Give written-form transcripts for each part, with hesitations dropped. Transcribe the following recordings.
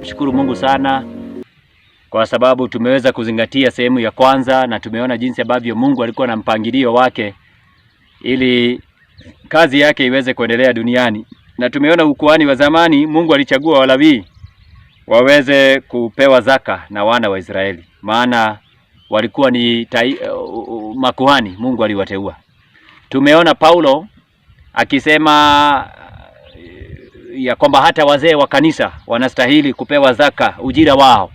tunamshukuru Mungu sana kwa sababu tumeweza kuzingatia sehemu ya kwanza na tumeona jinsi ambavyo Mungu alikuwa na mpangilio wake ili kazi yake iweze kuendelea duniani. Na tumeona ukuhani wa zamani Mungu alichagua Walawi waweze kupewa zaka na wana wa Israeli. Maana walikuwa ni makuhani, Mungu aliwateua. Tumeona Paulo akisema ya kwamba hata wazee wa kanisa wanastahili kupewa zaka ujira wao.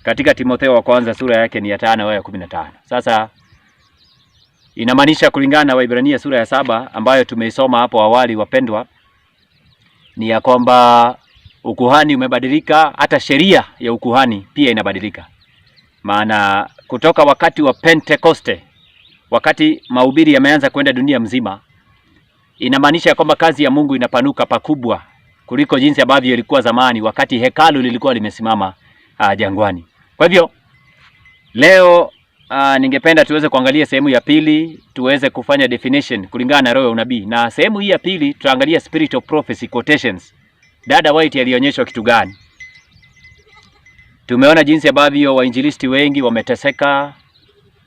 Katika Timotheo wa kwanza sura yake ni ya 5 aya 15. Sasa inamaanisha kulingana na Waebrania sura ya 7 ambayo tumeisoma hapo awali, wapendwa, ni ya kwamba ukuhani umebadilika, hata sheria ya ukuhani pia inabadilika. Maana kutoka wakati wa Pentekoste, wakati mahubiri yameanza kwenda dunia mzima, inamaanisha kwamba kazi ya Mungu inapanuka pakubwa kuliko jinsi ambavyo ilikuwa zamani wakati hekalu lilikuwa limesimama jangwani. Kwa hivyo leo ningependa tuweze kuangalia sehemu ya pili, tuweze kufanya definition kulingana na roho ya unabii. Na sehemu hii ya pili tutaangalia spirit of prophecy quotations. Dada White alionyeshwa kitu gani? Tumeona jinsi ambavyo wainjilisti wengi wameteseka,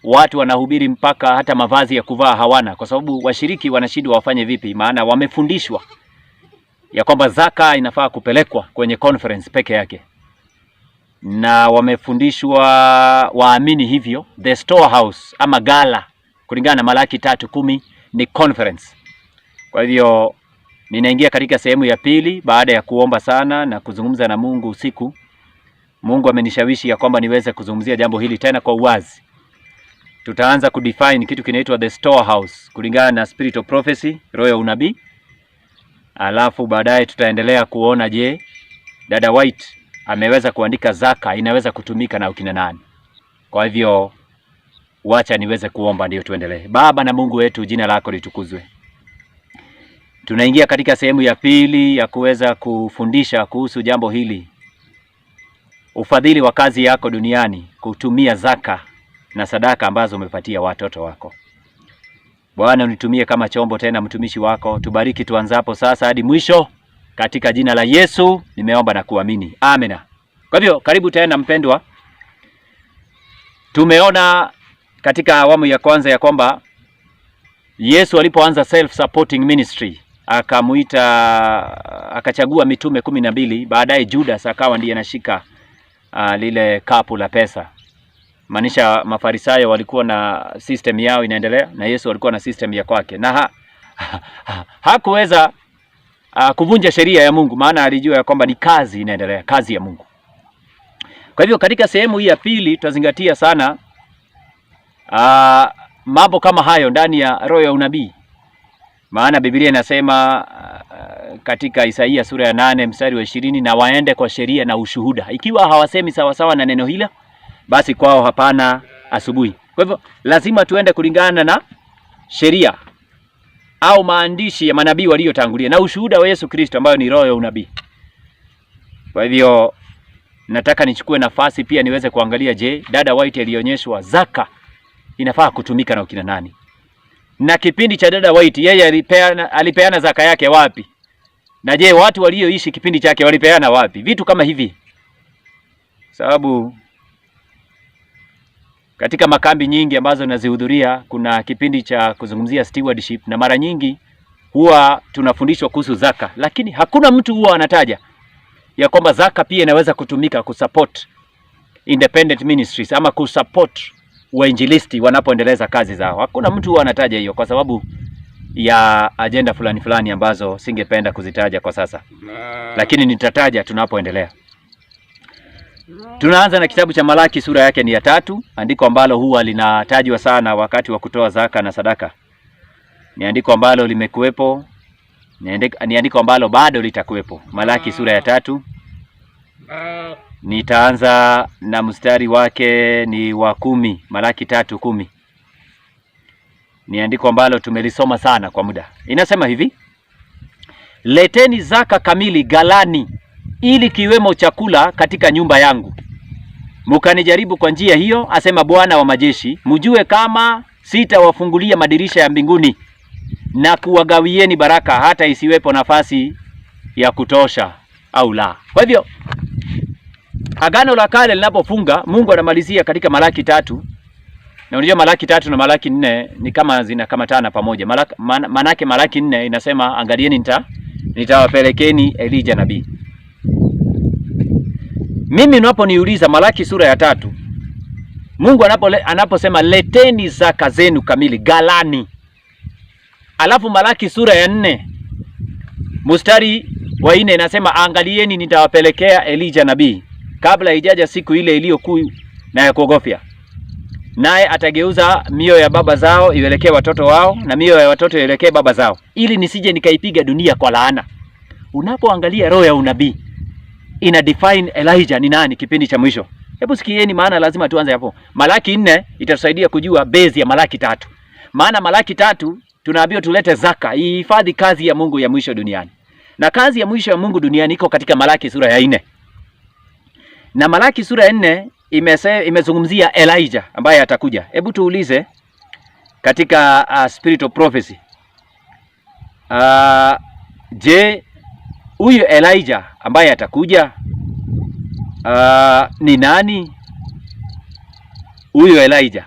watu wanahubiri mpaka hata mavazi ya kuvaa hawana, kwa sababu washiriki wanashindwa wafanye vipi, maana wamefundishwa ya kwamba zaka inafaa kupelekwa kwenye conference peke yake. Na wamefundishwa waamini hivyo, the storehouse ama gala kulingana na Malaki 3:10 ni conference. Kwa hivyo ninaingia katika sehemu ya pili baada ya kuomba sana na kuzungumza na Mungu usiku. Mungu amenishawishi ya kwamba niweze kuzungumzia jambo hili tena kwa uwazi. Tutaanza kudefine kitu kinaitwa the storehouse kulingana na spirit of prophecy, roho ya unabii. Alafu baadaye tutaendelea kuona je, Dada White ameweza kuandika zaka inaweza kutumika na ukina nani. Kwa hivyo wacha niweze kuomba ndio tuendelee. Baba na Mungu wetu, jina lako litukuzwe. Tunaingia katika sehemu ya pili ya kuweza kufundisha kuhusu jambo hili, ufadhili wa kazi yako duniani, kutumia zaka na sadaka ambazo umepatia watoto wako. Bwana, unitumie kama chombo tena, mtumishi wako. Tubariki tuanzapo sasa hadi mwisho, katika jina la Yesu nimeomba na kuamini, amina. Kwa hivyo karibu tena mpendwa. Tumeona katika awamu ya kwanza ya kwamba Yesu alipoanza self-supporting ministry akachagua mitume 12, baadaye Judas akawa ndiye anashika lile kapu la pesa. Maanisha Mafarisayo walikuwa na system yao inaendelea na Yesu alikuwa na system ya kwake, na hakuweza kuvunja sheria ya Mungu, maana alijua ya kwamba ni kazi inaendelea, kazi ya Mungu. Kwa hivyo katika sehemu hii ya pili tutazingatia sana mambo kama hayo ndani ya roho ya unabii. Maana Biblia inasema katika Isaia sura ya 8 mstari wa 20, na waende kwa sheria na ushuhuda. Ikiwa hawasemi sawa sawa na neno hilo, basi kwao hapana asubuhi. Kwa hivyo lazima tuende kulingana na sheria au maandishi ya manabii waliotangulia na ushuhuda wa Yesu Kristo ambayo ni roho ya unabii. Kwa hivyo nataka nichukue nafasi pia niweze kuangalia je, Dada White alionyeshwa zaka inafaa kutumika na ukina nani? Na kipindi cha Dada White yeye alipeana zaka yake wapi? Na je, watu walioishi kipindi chake walipeana wapi? Vitu kama hivi. Sababu katika makambi nyingi ambazo nazihudhuria kuna kipindi cha kuzungumzia stewardship, na mara nyingi huwa tunafundishwa kuhusu zaka, lakini hakuna mtu huwa anataja ya kwamba zaka pia inaweza kutumika kusupport independent ministries ama kusupport wainjilisti wanapoendeleza kazi zao. Hakuna mtu huwa anataja hiyo kwa sababu ya agenda fulani fulani ambazo singependa kuzitaja kwa sasa, lakini nitataja tunapoendelea. Tunaanza na kitabu cha Malaki sura yake ni ya 3, andiko ambalo huwa linatajwa sana wakati wa kutoa zaka na sadaka. Ni andiko ambalo limekuwepo, ni andiko ambalo bado litakuwepo. Malaki sura ya 3. Nitaanza na mstari wake ni wa 10, Malaki 3:10. Ni andiko ambalo tumelisoma sana kwa muda. Inasema hivi: leteni zaka kamili ghalani, ili kiwemo chakula katika nyumba yangu. Mkanijaribu kwa njia hiyo, asema Bwana wa majeshi, mjue kama sitawafungulia madirisha ya mbinguni na kuwagawieni baraka hata isiwepo nafasi ya kutosha au la. Kwa hivyo Agano la Kale linapofunga, Mungu anamalizia katika Malaki 3. Na unajua Malaki 3 na Malaki 4 ni kama zinakamatana pamoja. Manake Malaki 4 inasema angalieni nitawapelekeni Elijah nabii. Mimi ninaponiuliza Malaki sura ya 3, Mungu anaposema leteni zaka zenu kamili galani. Alafu Malaki sura ya 4 mstari wa 4 inasema angalieni nitawapelekea Elijah nabii kabla ijaja siku ile iliyokuu na ya kuogofya. Naye atageuza mioyo ya baba zao ielekee watoto wao na mioyo ya watoto ielekee baba zao, ili nisije nikaipiga dunia kwa laana. Unapoangalia roho ya unabii ina define Elijah ni nani kipindi cha mwisho. Hebu sikieni, maana lazima tuanze hapo. Malaki 4 itatusaidia kujua base ya Malaki 3. Maana Malaki 3 tunaambiwa tulete zaka, ihifadhi kazi ya Mungu ya mwisho duniani. Na kazi ya mwisho ya Mungu duniani iko katika Malaki sura ya 4. Na Malaki sura ya 4 imezungumzia Elijah ambaye atakuja. Hebu tuulize katika spirit of prophecy. Je, huyu Elijah ambaye atakuja ni nani? Huyu Elijah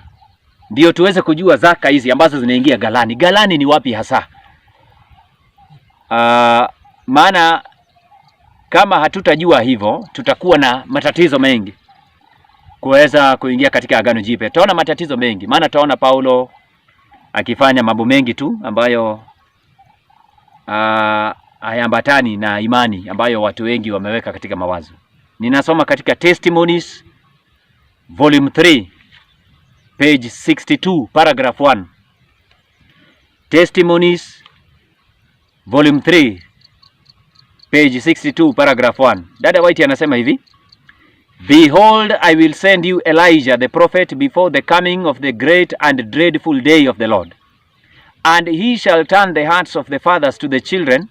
ndio tuweze kujua zaka hizi ambazo zinaingia galani. Galani ni wapi hasa? Maana kama hatutajua hivyo tutakuwa na matatizo mengi kuweza kuingia katika Agano Jipya. Tunaona matatizo mengi, maana tunaona Paulo akifanya mambo mengi tu ambayo hayambatani na imani ambayo watu wengi wameweka katika mawazo. Ninasoma katika Testimonies volume 3 page 62 paragraph 1. Testimonies volume 3 page 62 paragraph 1. Dada White anasema hivi: Behold, I will send you Elijah the prophet before the coming of the great and dreadful day of the Lord. And he shall turn the hearts of the fathers to the children,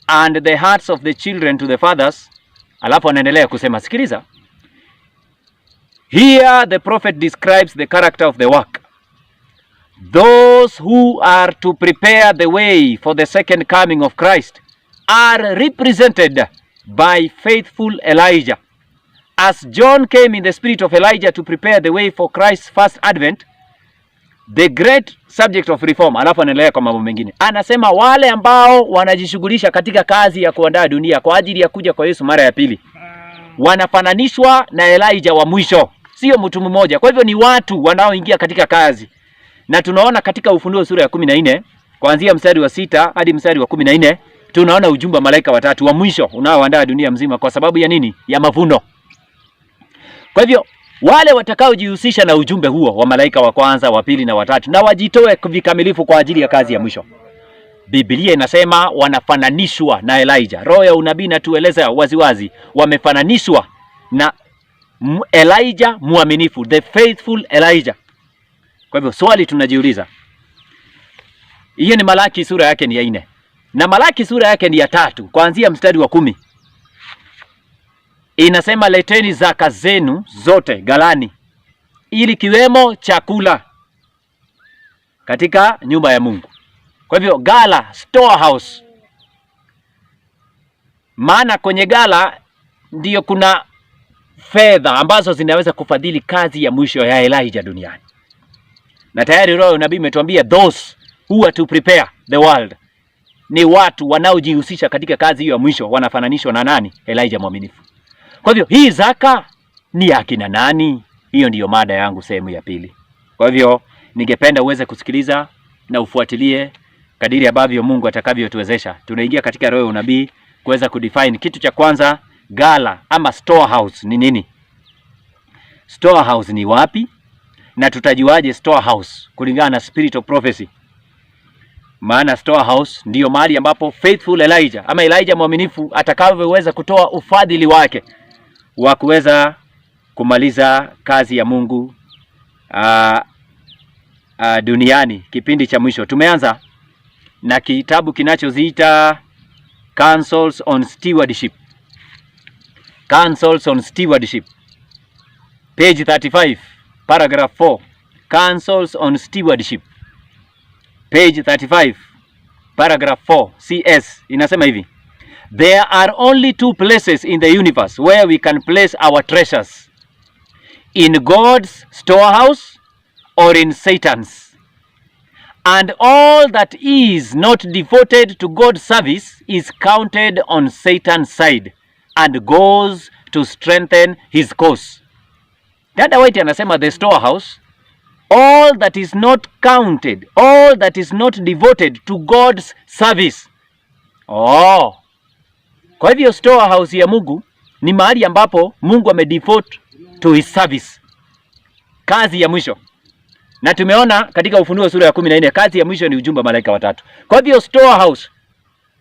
and the hearts of the children to the fathers. Alafu anaendelea kusema, sikiliza. Here the prophet describes the character of the work. Those who are to prepare the way for the second coming of Christ are represented by faithful Elijah. As John came in the spirit of Elijah to prepare the way for Christ's first advent, the great subject of reform. Alafu anaendelea kwa mambo mengine. Anasema wale ambao wanajishughulisha katika kazi ya kuandaa dunia kwa ajili ya kuja kwa Yesu mara ya pili wanafananishwa na Elijah wa mwisho, sio mtu mmoja. Kwa hivyo ni watu wanaoingia katika kazi. Na tunaona katika Ufunuo sura ya 14 kuanzia mstari wa 6 hadi mstari wa 14 tunaona ujumbe wa malaika watatu wa mwisho unaoandaa dunia mzima kwa sababu ya nini? Ya mavuno. Kwa hivyo wale watakaojihusisha na ujumbe huo wa malaika wa kwanza, wa pili na watatu na wajitoe vikamilifu kwa ajili ya kazi ya mwisho, Biblia inasema wanafananishwa na Elijah. Roho ya unabii natueleza waziwazi wamefananishwa na Elijah muaminifu, the faithful Elijah. Kwa hivyo swali tunajiuliza, hiyo ni Malaki sura yake ni ya 4 na Malaki sura yake ni ya 3 kuanzia mstari wa 10. Inasema leteni zaka zenu zote galani, ili kiwemo chakula katika nyumba ya Mungu. Kwa hivyo gala, storehouse. Maana kwenye gala ndiyo kuna fedha ambazo zinaweza kufadhili kazi ya mwisho ya Elijah duniani. Na tayari roho ya unabii imetuambia those who are to prepare the world ni watu wanaojihusisha katika kazi hiyo ya mwisho, wanafananishwa na nani? Elijah mwaminifu. Kwa hivyo hii zaka ni ya kina nani? Hiyo ndiyo mada yangu sehemu ya pili. Kwa hivyo ningependa uweze kusikiliza na ufuatilie kadiri ambavyo Mungu atakavyotuwezesha. Tunaingia katika roho ya unabii kuweza kudefine kitu cha kwanza, gala ama storehouse ni nini? Storehouse ni wapi? Na tutajuaje storehouse kulingana na spirit of prophecy? Maana storehouse ndiyo mahali ambapo faithful Elijah ama Elijah mwaminifu atakavyoweza kutoa ufadhili wake wa kuweza kumaliza kazi ya Mungu duniani kipindi cha mwisho. Tumeanza na kitabu kinachoziita Counsels on Stewardship. Counsels on Stewardship. Page 35, paragraph 4. Counsels on Stewardship. Page 35, paragraph 4, CS. Inasema hivi: There are only two places in the universe where we can place our treasures: in God's storehouse or in Satan's. And all that is not devoted to God's service is counted on Satan's side and goes to strengthen his cause. Dada White anasema the storehouse, all that is not counted, all that is not devoted to God's service. Kwa hivyo storehouse ya Mungu ni mahali ambapo Mungu amedevote to his service, kazi ya mwisho. Na tumeona katika Ufunuo sura ya 14 kazi ya mwisho ni ujumbe wa malaika watatu. Kwa hivyo storehouse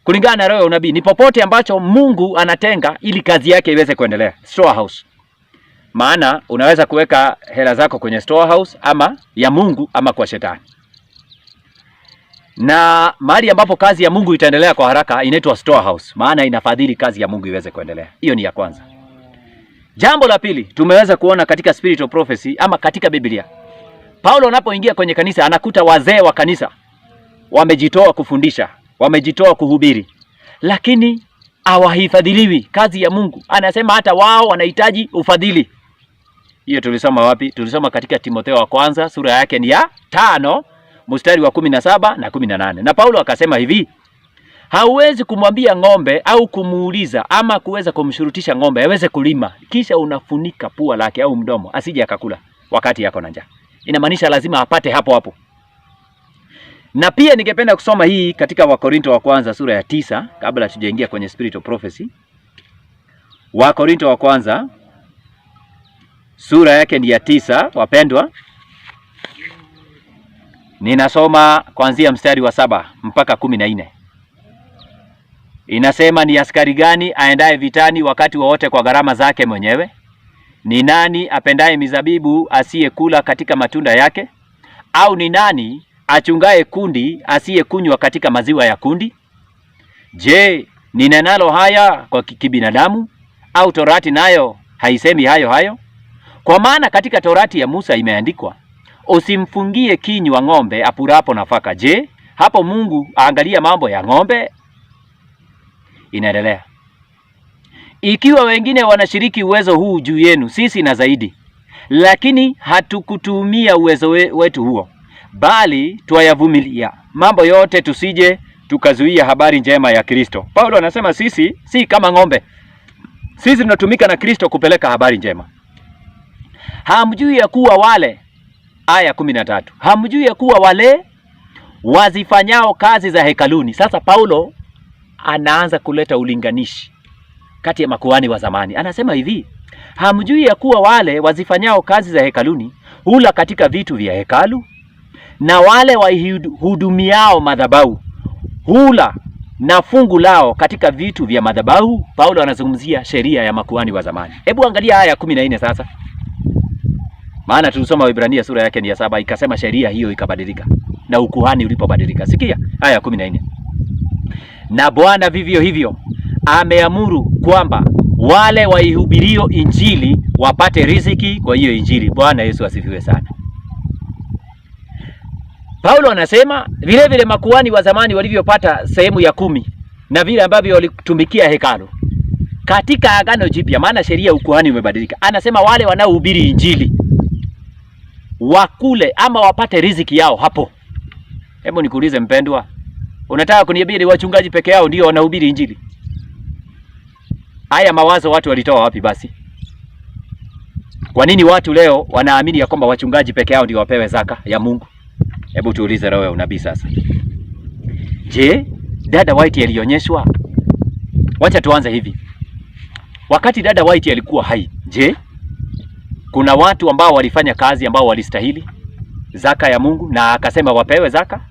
kulingana na roho ya unabii ni popote ambacho Mungu anatenga ili kazi yake iweze kuendelea. Storehouse. Maana unaweza kuweka hela zako kwenye storehouse ama ya Mungu ama kwa shetani. Na mahali ambapo kazi ya Mungu itaendelea kwa haraka inaitwa storehouse, maana inafadhili kazi ya Mungu iweze kuendelea. Hiyo ni ya kwanza. Jambo la pili, tumeweza kuona katika spiritual prophecy ama katika Biblia. Paulo anapoingia kwenye kanisa anakuta wazee wa kanisa wamejitoa kufundisha, wamejitoa kuhubiri, lakini hawahifadhiliwi kazi ya Mungu. Anasema hata wao wanahitaji ufadhili. Hiyo tulisoma wapi? Tulisoma katika Timotheo wa kwanza sura yake ni ya 5 mstari wa 17 na 18. Na Paulo akasema hivi: hauwezi kumwambia ng'ombe au kumuuliza ama kuweza kumshurutisha ng'ombe aweze kulima kisha unafunika pua lake au mdomo asije akakula wakati yako na njaa. Inamaanisha lazima apate hapo hapo. Na pia ningependa kusoma hii katika Wakorinto wa kwanza sura ya 9 kabla tujaingia kwenye spiritual prophecy. Wakorinto wa kwanza sura yake ni ya 9, wapendwa. Ninasoma kuanzia mstari wa 7 mpaka 14. Inasema, ni askari gani aendaye vitani wakati wowote kwa gharama zake mwenyewe? Ni nani apendaye mizabibu asiyekula katika matunda yake? Au ni nani achungaye kundi asiyekunywa katika maziwa ya kundi? Je, ninenalo haya kwa kibinadamu? Au Torati nayo haisemi hayo? Kwa maana katika Torati ya Musa imeandikwa, usimfungie kinywa ng'ombe apurapo nafaka. Je, hapo Mungu aangalia mambo ya ng'ombe? Inaendelea. Ikiwa wengine wanashiriki uwezo huu juu yenu, sisi na zaidi, lakini hatukutumia uwezo wetu huo, bali twayavumilia mambo yote tusije tukazuia habari njema ya Kristo. Paulo anasema sisi si kama ng'ombe. Sisi tunatumika na Kristo kupeleka habari njema. Hamjui ya kuwa wale, aya 13, hamjui ya kuwa wale wazifanyao kazi za hekaluni. Sasa Paulo anaanza kuleta ulinganishi kati ya makuhani wa zamani. Anasema hivi, hamjui ya kuwa wale wazifanyao kazi za hekaluni hula katika vitu vya hekalu, na wale wahudumiao madhabahu hula na fungu lao katika vitu vya madhabahu. Paulo anazungumzia sheria ya makuhani wa zamani. Hebu angalia aya 14 sasa. Maana tulisoma Waebrania sura yake ni ya 7 ikasema sheria hiyo ikabadilika na ukuhani ulipobadilika. Sikia aya 14. Na Bwana vivyo hivyo ameamuru kwamba wale waihubirio injili wapate riziki kwa hiyo injili. Bwana Yesu asifiwe sana. Paulo anasema vile vile makuhani wa zamani walivyopata sehemu ya 10 na vile ambavyo walitumikia hekalu katika Agano Jipya, maana sheria ukuhani umebadilika. Anasema wale wanaohubiri injili wakule ama wapate riziki yao hapo. Hebu nikuulize mpendwa, unataka kuniambia ni wachungaji peke yao ndio wanahubiri injili? Haya mawazo watu walitoa wapi basi? Kwa nini watu leo wanaamini ya kwamba wachungaji peke yao ndio wapewe zaka ya Mungu? Hebu tuulize roho ya unabii sasa. Je, dada White alionyeshwa? Wacha tuanze hivi. Wakati dada White alikuwa hai, je, kuna watu ambao walifanya kazi ambao walistahili zaka ya Mungu na akasema wapewe zaka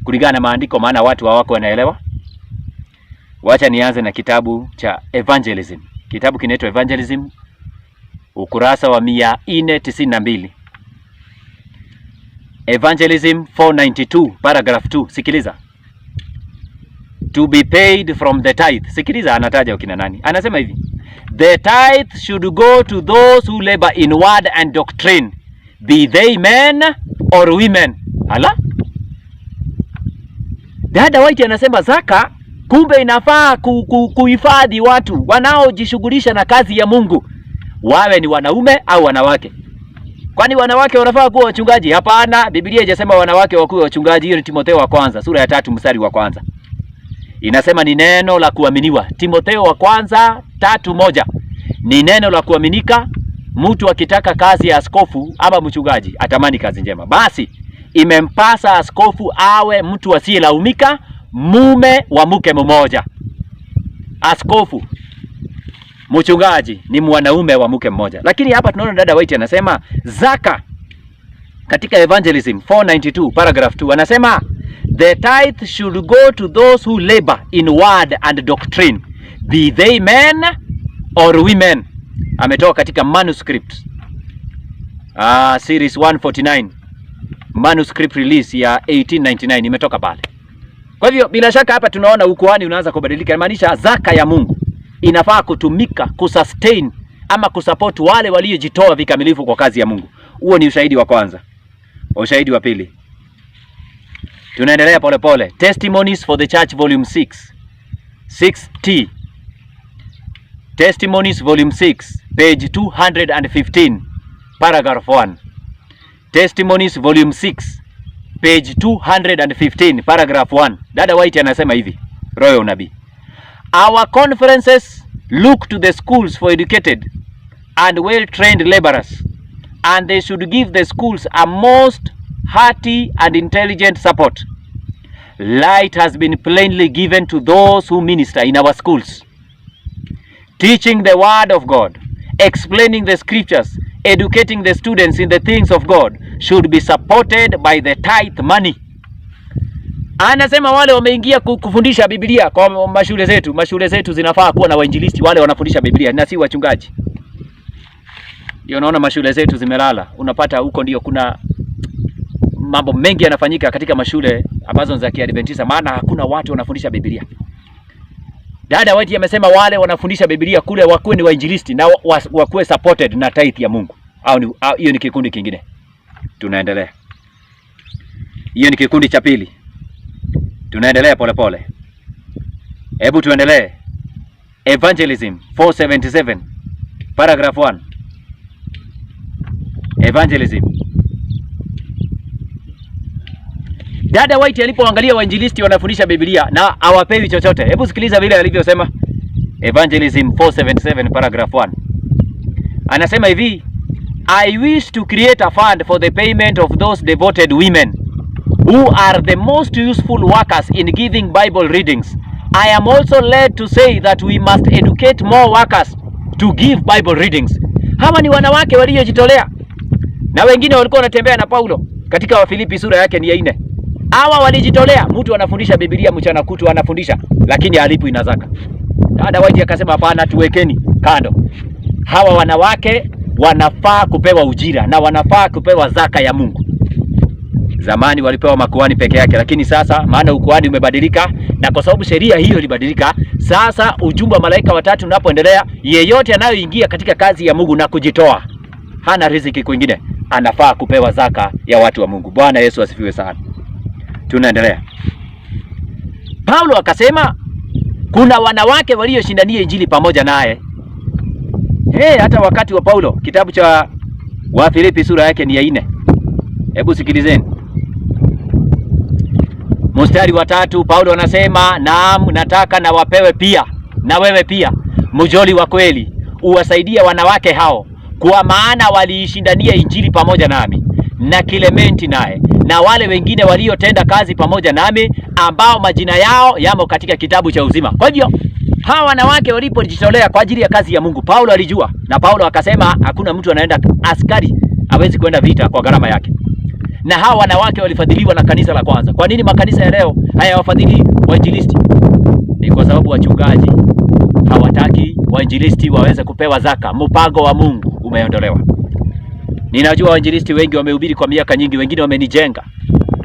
kulingana na maandiko, maana watu hawako wanaelewa? Wacha nianze na kitabu cha Evangelism. Kitabu kinaitwa Evangelism, ukurasa wa 492. Evangelism 492 paragraph 2. Sikiliza. To be paid from the tithe. Sikiliza anataja ukina nani. Anasema hivi, the tithe should go to those who labor in word and doctrine, be they men or women. Hala? Dada White anasema zaka Kumbe inafaa kuhifadhi watu wanaojishughulisha na kazi ya Mungu, wawe ni wanaume au wanawake. Kwani wanawake wanafaa kuwa wachungaji? Hapana, Biblia haijasema wanawake wakuwe wachungaji. Hiyo ni Timotheo wa kwanza sura ya 3 mstari wa kwanza. Inasema ni neno la kuaminiwa. Timotheo wa kwanza 3:1. Ni neno la kuaminika. Mtu akitaka kazi ya askofu ama mchungaji atamani kazi njema, basi imempasa askofu awe mtu asiyelaumika, mume wa mke mmoja. Askofu, mchungaji ni mwanaume wa mke mmoja. Lakini hapa tunaona dada White anasema zaka katika Evangelism 492 paragraph 2 anasema the tithe should go to those who labor in word and doctrine, be they men or women. Ametoka katika manuscript series 149 manuscript release ya 1899 imetoka pale. Kwa hivyo bila shaka hapa tunaona ukuhani unaanza kubadilika. Inamaanisha zaka ya Mungu inafaa kutumika kusustain ama kusupport wale waliojitoa vikamilifu kwa kazi ya Mungu. Huo ni ushahidi wa kwanza. Ushahidi wa pili, tunaendelea pole pole. Testimonies for the Church volume 6 Testimonies volume 6 page 215 paragraph 1. Testimonies volume 6 page 215 paragraph 1. Dada White anasema hivi, Royal Nabii: our conferences look to the schools for educated and well-trained laborers, and they should give the schools a most hearty and intelligent support. Light has been plainly given to those who minister in our schools, teaching the word of God, explaining the scriptures, educating the students in the things of God should be supported by the tithe money. Anasema wale wameingia kufundisha Biblia kwa mashule zetu zinafaa kuwa na wainjilisti wale wanafundisha Biblia na si wachungaji. Ndio unaona mashule zetu zimelala. Unapata huko ndio kuna mambo mengi yanafanyika katika mashule ambazo za Kiadventista, maana hakuna watu wanafundisha Biblia. Dada White amesema wale wanafundisha Biblia kule wakuwe ni wainjilisti na wakuwe supported na tithe ya Mungu. Au hiyo ni kikundi kingine. Tunaendelea. Hiyo ni kikundi cha pili. Tunaendelea pole pole. Hebu tuendelee. Evangelism 477 paragraph 1. Evangelism. Dada White alipoangalia wainjilisti wanafundisha Biblia na hawapewi chochote. Hebu sikiliza vile alivyosema. Evangelism 477 paragraph 1. Anasema hivi: I wish to create a fund for the payment of those devoted women who are the most useful workers in giving Bible readings. I am also led to say that we must educate more workers to give Bible readings. Hawa ni wanawake waliojitolea. Na wengine walikuwa wanatembea na Paulo katika Wafilipi sura yake ni ya 4. Hawa walijitolea. Mtu anafundisha Biblia mchana kutu anafundisha, lakini halipo ina zaka. Dada White akasema hapana, tuwekeni kando. Hawa wanawake wanafaa kupewa ujira na wanafaa kupewa zaka ya Mungu. Zamani walipewa makuhani peke yake, lakini sasa maana ukuhani umebadilika na kwa sababu sheria hiyo ilibadilika, sasa ujumbe wa malaika watatu unapoendelea, yeyote anayoingia katika kazi ya Mungu na kujitoa hana riziki kwingine, anafaa kupewa zaka ya watu wa Mungu. Bwana Yesu asifiwe sana. Tunaendelea. Paulo akasema kuna wanawake walioshindania injili pamoja naye. Hata wakati wa Paulo, kitabu cha Wafilipi sura yake ni ya 4. Hebu sikilizeni. Mstari wa 3, Paulo anasema, naam, nataka na wapewe pia na wewe pia mjoli wa kweli uwasaidia wanawake hao, kwa maana waliishindania injili pamoja nami na Clementi naye na wale wengine waliotenda kazi pamoja nami, ambao majina yao yamo katika kitabu cha uzima. Kwa hivyo hawa wanawake walipojitolea kwa ajili ya kazi ya Mungu, Paulo alijua, na Paulo akasema hakuna mtu anaenda askari hawezi kwenda vita kwa gharama yake. Na hawa wanawake walifadhiliwa na kanisa la kwanza. Kwa nini makanisa ya leo hayawafadhili wainjilisti? Ni kwa sababu wachungaji hawataki wainjilisti waweze kupewa zaka. Mpango wa Mungu umeondolewa. Ninajua wainjilisti wengi wamehubiri kwa miaka nyingi, wengine wamenijenga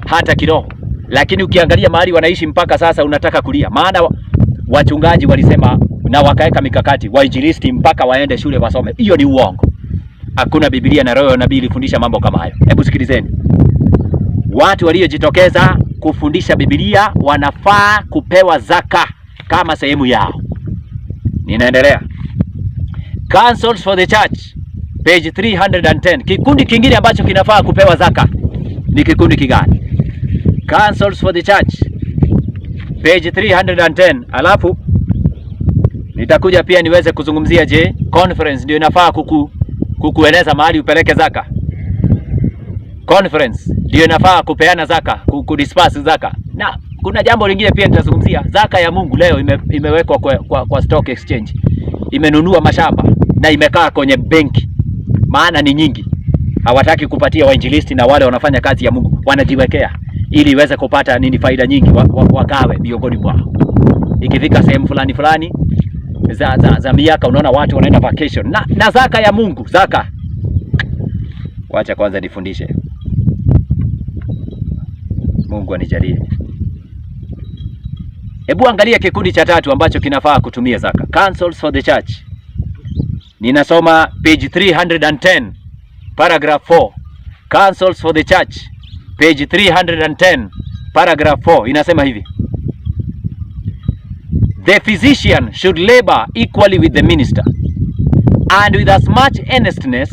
hata kiroho, lakini ukiangalia mahali wanaishi mpaka sasa unataka kulia. Maana wachungaji walisema na wakaeka mikakati wainjilisti mpaka waende shule wasome. Hiyo ni uongo. Hakuna Biblia na Roho Nabii ilifundisha mambo kama hayo. Hebu sikilizeni. Watu waliojitokeza kufundisha Biblia wanafaa kupewa zaka kama sehemu yao. Ninaendelea. Councils for the church, page 310. Kikundi kingine ambacho kinafaa kupewa zaka ni kikundi kigani? Councils for the church, page 310. Alafu nitakuja pia niweze kuzungumzia, je, conference ndio inafaa kukueleza mahali upeleke zaka? Conference ndio inafaa kupeana zaka, kudisperse zaka. Na kuna jambo lingine pia nitazungumzia, zaka ya Mungu leo imewekwa kwa stock exchange. Imenunua mashamba na imekaa kwenye benki. Maana ni nyingi. Hawataki kupatia wainjilisti na wale wanafanya kazi ya Mungu. Wanajiwekea ili iweze kupata nini, faida nyingi, wagawe miongoni mwao. Ikifika sehemu fulani za miaka, unaona watu wanaenda vacation na zaka ya Mungu. Zaka, wacha kwanza nifundishe. Mungu anijalie. Hebu angalia kikundi cha tatu ambacho kinafaa kutumia zaka. Councils for the church. Ninasoma page 310, paragraph 4. Councils for the church, page 310, paragraph 4. Inasema hivi: the physician should labor equally with the minister, and with as much earnestness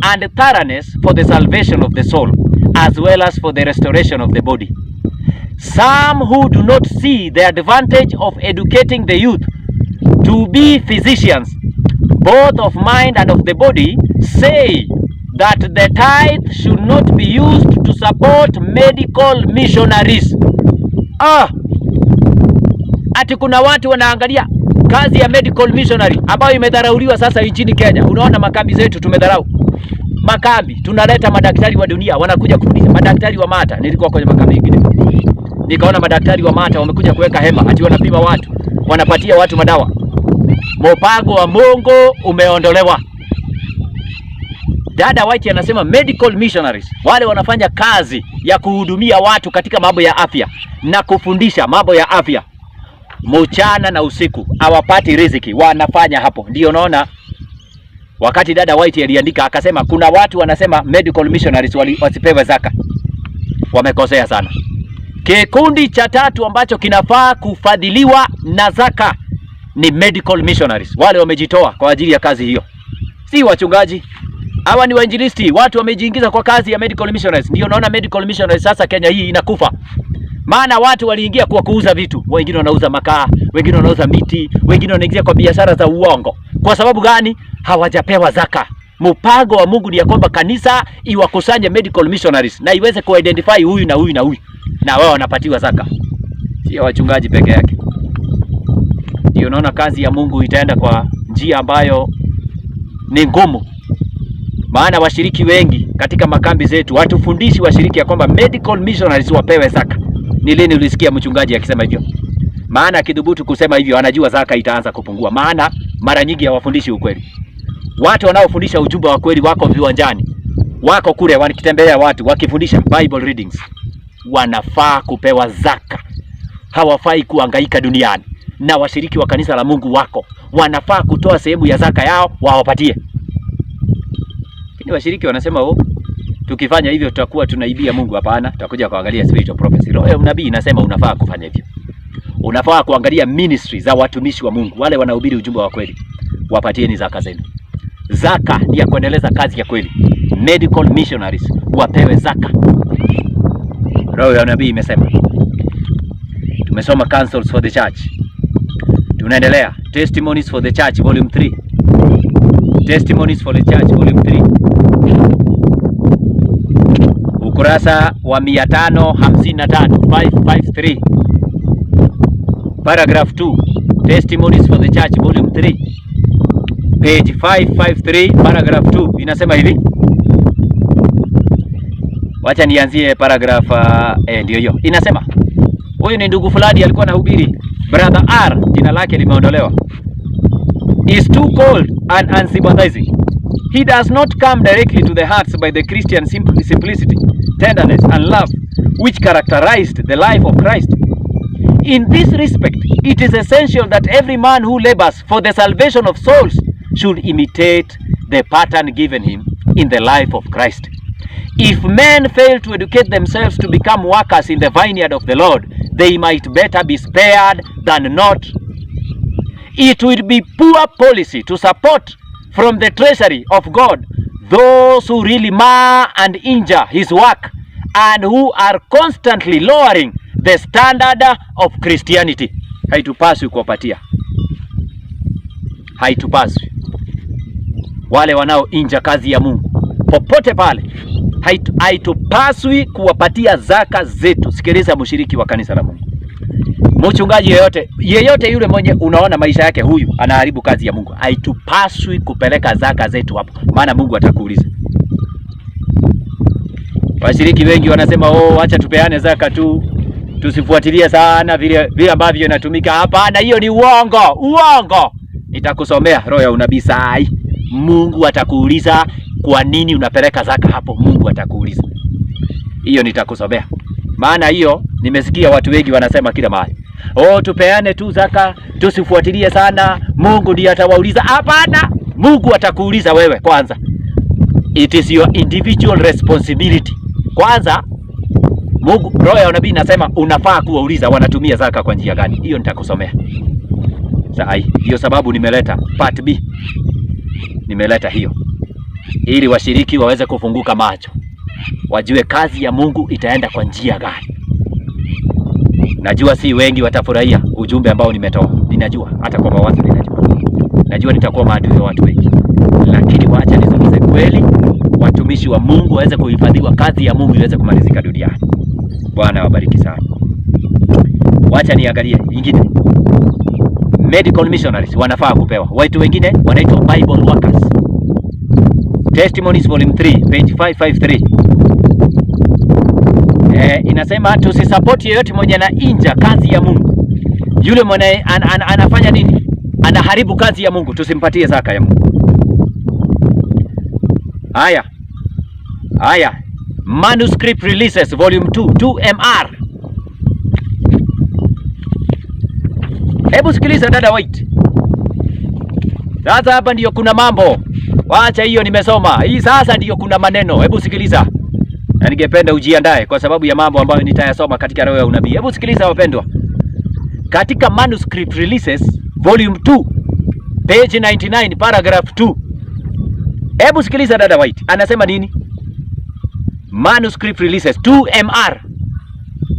and thoroughness for the salvation of the soul, as well as for the restoration of the body. Some who do not see the advantage of educating the youth to be physicians, both of mind and of the body, say that the tithe should not be used to support medical missionaries. Ati kuna watu wanaangalia kazi ya medical missionary ambayo imedharauliwa sasa nchini Kenya. Unaona makambi zetu tumedharau. Makambi, tunaleta madaktari wa dunia wanakuja kufundisha. Madaktari wa mata, nilikuwa kwenye makambi mengine, nikaona madaktari wa mata wamekuja kuweka hema, ati wanapima watu, wanapatia watu madawa. Mpango wa Mungu umeondolewa. Dada White anasema medical missionaries, wale wanafanya kazi ya kuhudumia watu katika mambo ya afya na kufundisha mambo ya afya, mchana na usiku, hawapati riziki, wanafanya hapo. Ndio unaona wakati dada White aliandika akasema kuna watu wanasema medical missionaries wasipewe zaka. Wamekosea sana. Kikundi cha tatu ambacho kinafaa kufadhiliwa na zaka ni medical missionaries. Wale wamejitoa kwa ajili ya kazi hiyo. Si wachungaji. Hawa ni wainjilisti, watu wamejiingiza kwa kazi ya medical missionaries. Ndio naona medical missionaries sasa Kenya hii inakufa. Maana watu waliingia kwa kuuza vitu. Wengine wanauza makaa, wengine wanauza miti, wengine wanaingia kwa biashara za uongo. Kwa sababu gani? Hawajapewa zaka. Mpango wa Mungu ni ya kwamba kanisa iwakusanye medical missionaries na iweze kuidentify huyu na huyu na huyu, na wao wanapatiwa zaka. Sio wachungaji peke yake. Ndio unaona kazi ya Mungu itaenda kwa njia ambayo ni ngumu. Maana washiriki wengi katika makambi zetu watufundishi washiriki ya kwamba medical missionaries wapewe zaka. Ni lini ulisikia mchungaji akisema hivyo? Maana akidhubutu kusema hivyo anajua zaka itaanza kupungua. Maana mara nyingi hawafundishi ukweli. Watu wanaofundisha ujumbe wa kweli wako viwanjani, wako kule wakitembea watu wakifundisha Bible readings. Wanafaa kupewa zaka. Hawafai kuhangaika duniani. Na washiriki wa kanisa la Mungu wako wanafaa kutoa sehemu ya zaka yao wawapatie. Lakini washiriki wanasema tukifanya hivyo tutakuwa tunaibia Mungu. Hapana, tutakuja kuangalia spiritual prophecy. Roho ya unabii inasema unafaa kufanya hivyo. Unafaa kuangalia ministry za watumishi wa Mungu, wale wanahubiri ujumbe wa kweli. Wapatieni zaka zenu. Zaka ni ya kuendeleza kazi ya kweli. Medical missionaries wapewe zaka. Roho ya unabii imesema. Tumesoma Councils for the Church. Tunaendelea. Testimonies for the Church volume 3. Testimonies for the Church volume 3. Ukurasa wa 553, 553. Paragraph 2. Testimonies for the Church volume 3. Page 553, paragraph 2. Inasema hivi. Wacha nianzie paragraph ndio hiyo. Inasema huyu ni ndugu fulani alikuwa anahubiri. Brother R, jina lake limeondolewa. Is too cold and unsympathizing. He does not come directly to the hearts by the Christian simplicity, tenderness and love which characterized the life of Christ. In this respect, it is essential that every man who labors for the salvation of souls should imitate the pattern given him in the life of Christ. If men fail to educate themselves to become workers in the vineyard of the Lord, they might better be spared than not it will be poor policy to support from the treasury of God those who really mar and injure his work and who are constantly lowering the standard of Christianity. Haitupaswi kuwapatia. Haitupaswi. Wale wanaoinja kazi ya Mungu popote pale, haitupaswi kuwapatia zaka zetu. Sikiliza mshiriki wa kanisa la Mungu. Mchungaji yeyote yule mwenye unaona maisha yake huyu anaharibu kazi ya Mungu, haitupaswi kupeleka zaka zetu hapo, maana Mungu atakuuliza. Washiriki wengi wanasema acha tupeane zaka tu, tusifuatilie sana vile ambavyo inatumika. Hapana, hiyo ni uongo. Nitakusomea roho ya unabii sai. Mungu atakuuliza kwa nini unapeleka zaka hapo. Mungu atakuuliza. Hiyo nitakusomea. Maana hiyo nimesikia watu wengi wanasema kila mahali, tupeane tu zaka, tusifuatilie sana, Mungu ndiye atawauliza. Hapana, Mungu atakuuliza wewe kwanza. It is your individual responsibility. Kwanza Mungu, roho ya unabii nasema unafaa kuwauliza wanatumia zaka kwa njia gani. Hiyo nitakusomea. Hiyo sababu nimeleta part B. Nimeleta hiyo ili washiriki waweze kufunguka macho, wajue kazi ya Mungu itaenda kwa njia gani. Najua si wengi watafurahia ujumbe ambao nimetoa. Ninajua hata kwa mawazo najua nitakuwa maadui ya watu wengi. Lakini waacha nizungumze kweli, watumishi wa Mungu waweze kuhifadhiwa, kazi ya Mungu iweze kumalizika duniani. Bwana wabariki sana. Wacha niangalie nyingine. Medical missionaries wanafaa kupewa. Watu wengine wanaitwa Bible workers. Testimonies volume 3 page 553. Inasema tusisupport yeyote mwenye na inja kazi ya Mungu. Yule mwenye anafanya nini? Anaharibu kazi ya Mungu, tusimpatie zaka ya Mungu. Haya. Manuscript releases volume 2 MR. Hebu sikiliza dada White. Sasa hapa ndiyo kuna mambo. Waacha hiyo nimesoma. Hii sasa ndiyo kuna maneno. Hebu sikiliza. Na ningependa ujiandae kwa sababu ya mambo ambayo nitayasoma katika roho ya unabii. Hebu sikiliza wapendwa. Katika manuscript releases volume 2 page 99 paragraph 2. Hebu sikiliza dada White. Anasema nini? Manuscript releases 2 MR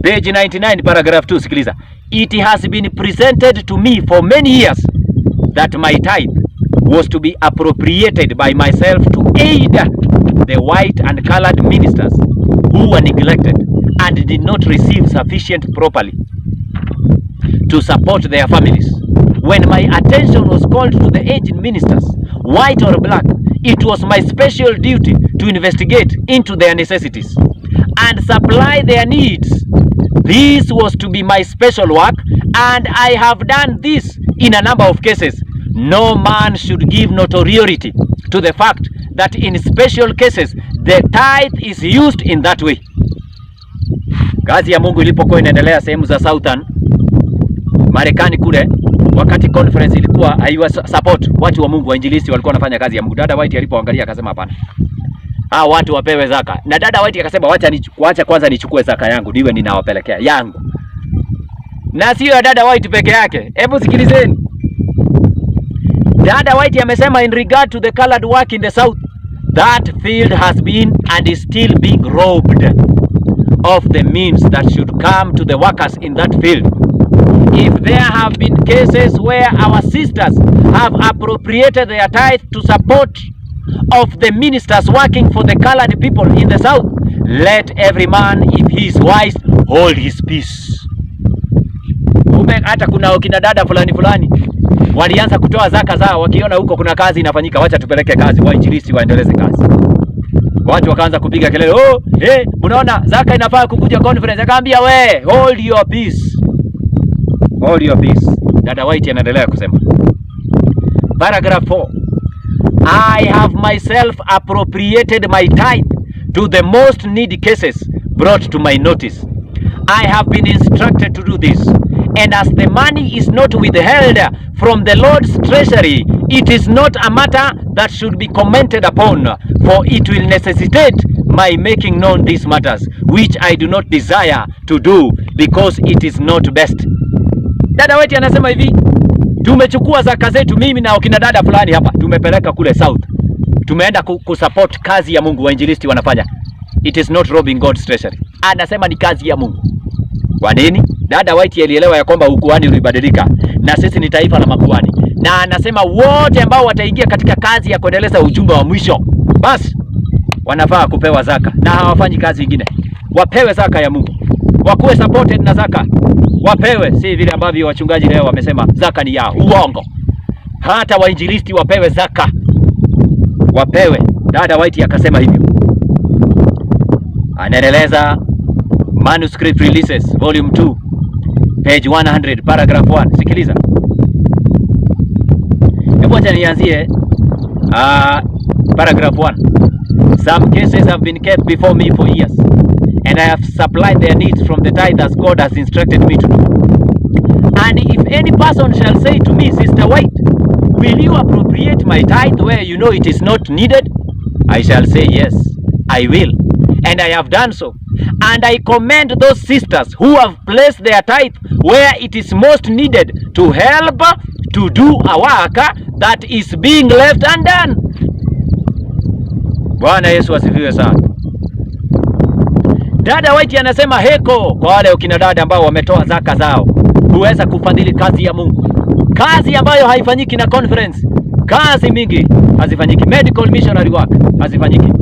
page 99 paragraph 2. Sikiliza. It has been presented to me for many years that my tithe was to be appropriated by myself to aid the white and colored ministers who were neglected and did not receive sufficient properly to support their families. When my attention was called to the aged ministers, white or black, it was my special duty to investigate into their necessities and supply their needs. This was to be my special work, and I have done this in a number of cases. No man should give notoriety to the fact that in special cases the tithe is used in that way. Kazi ya Mungu ilipokuwa inaendelea sehemu za Southern Marekani kule, wakati conference ilikuwa haiwa support watu wa Mungu, wainjilisti walikuwa wanafanya kazi ya Mungu. Dada White alipoangalia akasema hapana, watu wapewe zaka. Na dada White akasema wacha kwanza nichukue zaka yangu niwe ninawapelekea yangu. Na sio dada White peke yake. Hebu sikilizeni. Dada White amesema in regard to the colored work in the South, that field has been and is still being robbed of the means that should come to the workers in that field. If there have been cases where our sisters have appropriated their tithe to support of the ministers working for the colored people in the South, let every man, if he is wise, hold his peace. Hata kuna kina dada fulani walianza kutoa zaka zao wakiona huko kuna kazi inafanyika, wacha tupeleke kazi, wainjilisti waendeleze kazi. Watu wakaanza kupiga kelele, unaona zaka inafaa kukuja conference. Akaambia hold your peace. Hold your peace. Dada White anaendelea kusema. Paragraph 4. I have myself appropriated my tithe to the most needy cases brought to my notice. I have been instructed to do this, and as the money is not withheld from the Lord's treasury, it is not a matter that should be commented upon, for it will necessitate my making known these matters, which I do not desire to do, because it is not best. Dada White anasema hivi, Tumechukua zaka zetu, mimi na wakina dada fulani hapa, tumepeleka kule South. Tumeenda kusupport kazi ya Mungu wainjilisti wanafanya. It is not robbing God's treasury. Anasema ni kazi ya Mungu. Kwa nini? Dada White alielewa ya kwamba ukuhani ulibadilika na sisi ni taifa la makuhani. Na anasema wote ambao wataingia katika kazi ya kuendeleza ujumbe wa mwisho, basi wanafaa kupewa zaka na hawafanyi kazi nyingine. Wapewe zaka ya Mungu. Wakuwe supported na zaka. Wapewe, si vile ambavyo wachungaji leo wamesema zaka ni yao. Uongo. Hata wainjilisti wapewe zaka. Wapewe. Dada White akasema hivyo. Anaeleza Manuscript Releases Volume 2 page 100 paragraph 1. Sikiliza. Hebu acha nianzie paragraph 1. Some cases have been kept before me for years, and I have supplied their needs from the tithe as God has instructed me to do. And if any person shall say to me, Sister White, will you appropriate my tithe where you know it is not needed? I shall say, yes, I will. And I have done so. And I commend those sisters who have placed their tithe where it is most needed to help to do a work that is being left undone. Bwana Yesu asifiwe sana. Dada White anasema heko kwa wale ukina dada ambao wametoa zaka zao kuweza kufadhili kazi ya Mungu. Kazi ambayo haifanyiki na conference. Kazi mingi hazifanyiki. Medical missionary work hazifanyiki.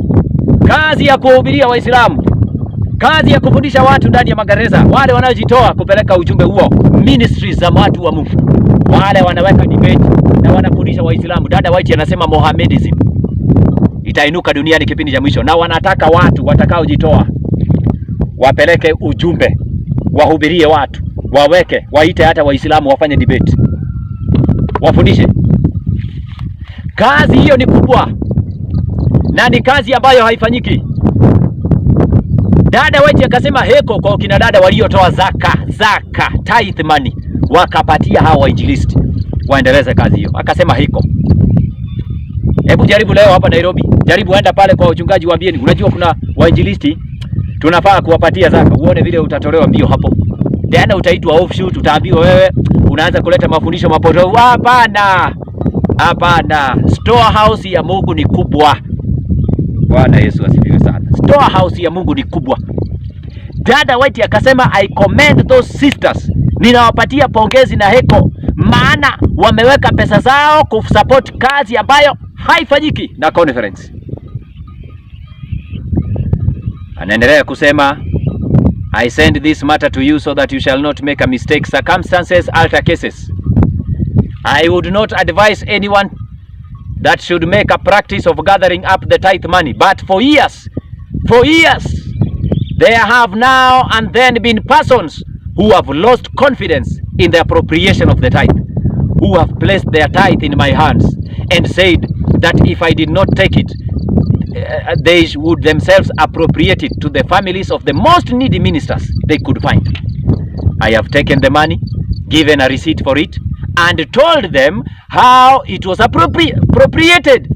Kazi ya kuhubiria Waislamu. Kazi ya kufundisha watu ndani ya magereza. Wale wanaojitoa kupeleka ujumbe huo. Ministries za watu wa Mungu. Wale wanaweka debate na wanafundisha Waislamu. Dada White anasema Mohammedism itainuka duniani kipindi cha mwisho, na wanataka watu watakaojitoa wapeleke ujumbe, wahubirie watu, waweke, waite hata Waislamu wafanye debate, wafundishe. Kazi hiyo ni kubwa na ni kazi ambayo haifanyiki. Dada White akasema heko kwa kina dada waliotoa zaka, tithe money, wakapatia hawa wainjilisti waendeleze kazi hiyo. Akasema heko. Hebu jaribu leo hapa Nairobi. Jaribu enda pale kwa wachungaji waambieni, unajua kuna wainjilisti tunafaa kuwapatia zaka. Uone vile utatolewa mbio hapo. Tena utaitwa offshoot, utaambiwa wewe unaanza kuleta mafundisho mapotovu. Hapana. Hapana. Storehouse ya Mungu ni kubwa. Bwana Yesu asifiwe sana. Storehouse ya Mungu ni kubwa. Dada White akasema I commend those sisters. Ninawapatia pongezi na heko, maana wameweka pesa zao kusupport kazi ambayo haifanyiki na conference. Anaendelea kusema I send this matter to you so that you shall not make a mistake. Circumstances alter cases. I would not advise anyone that should make a practice of gathering up the tithe money. But for years, there have now and then been persons who have lost confidence in the appropriation of the tithe, who have placed their tithe in my hands and said that if I did not take it, they would themselves appropriate it to the families of the most needy ministers they could find. I have taken the money, given a receipt for it, and told them how it was appropriated.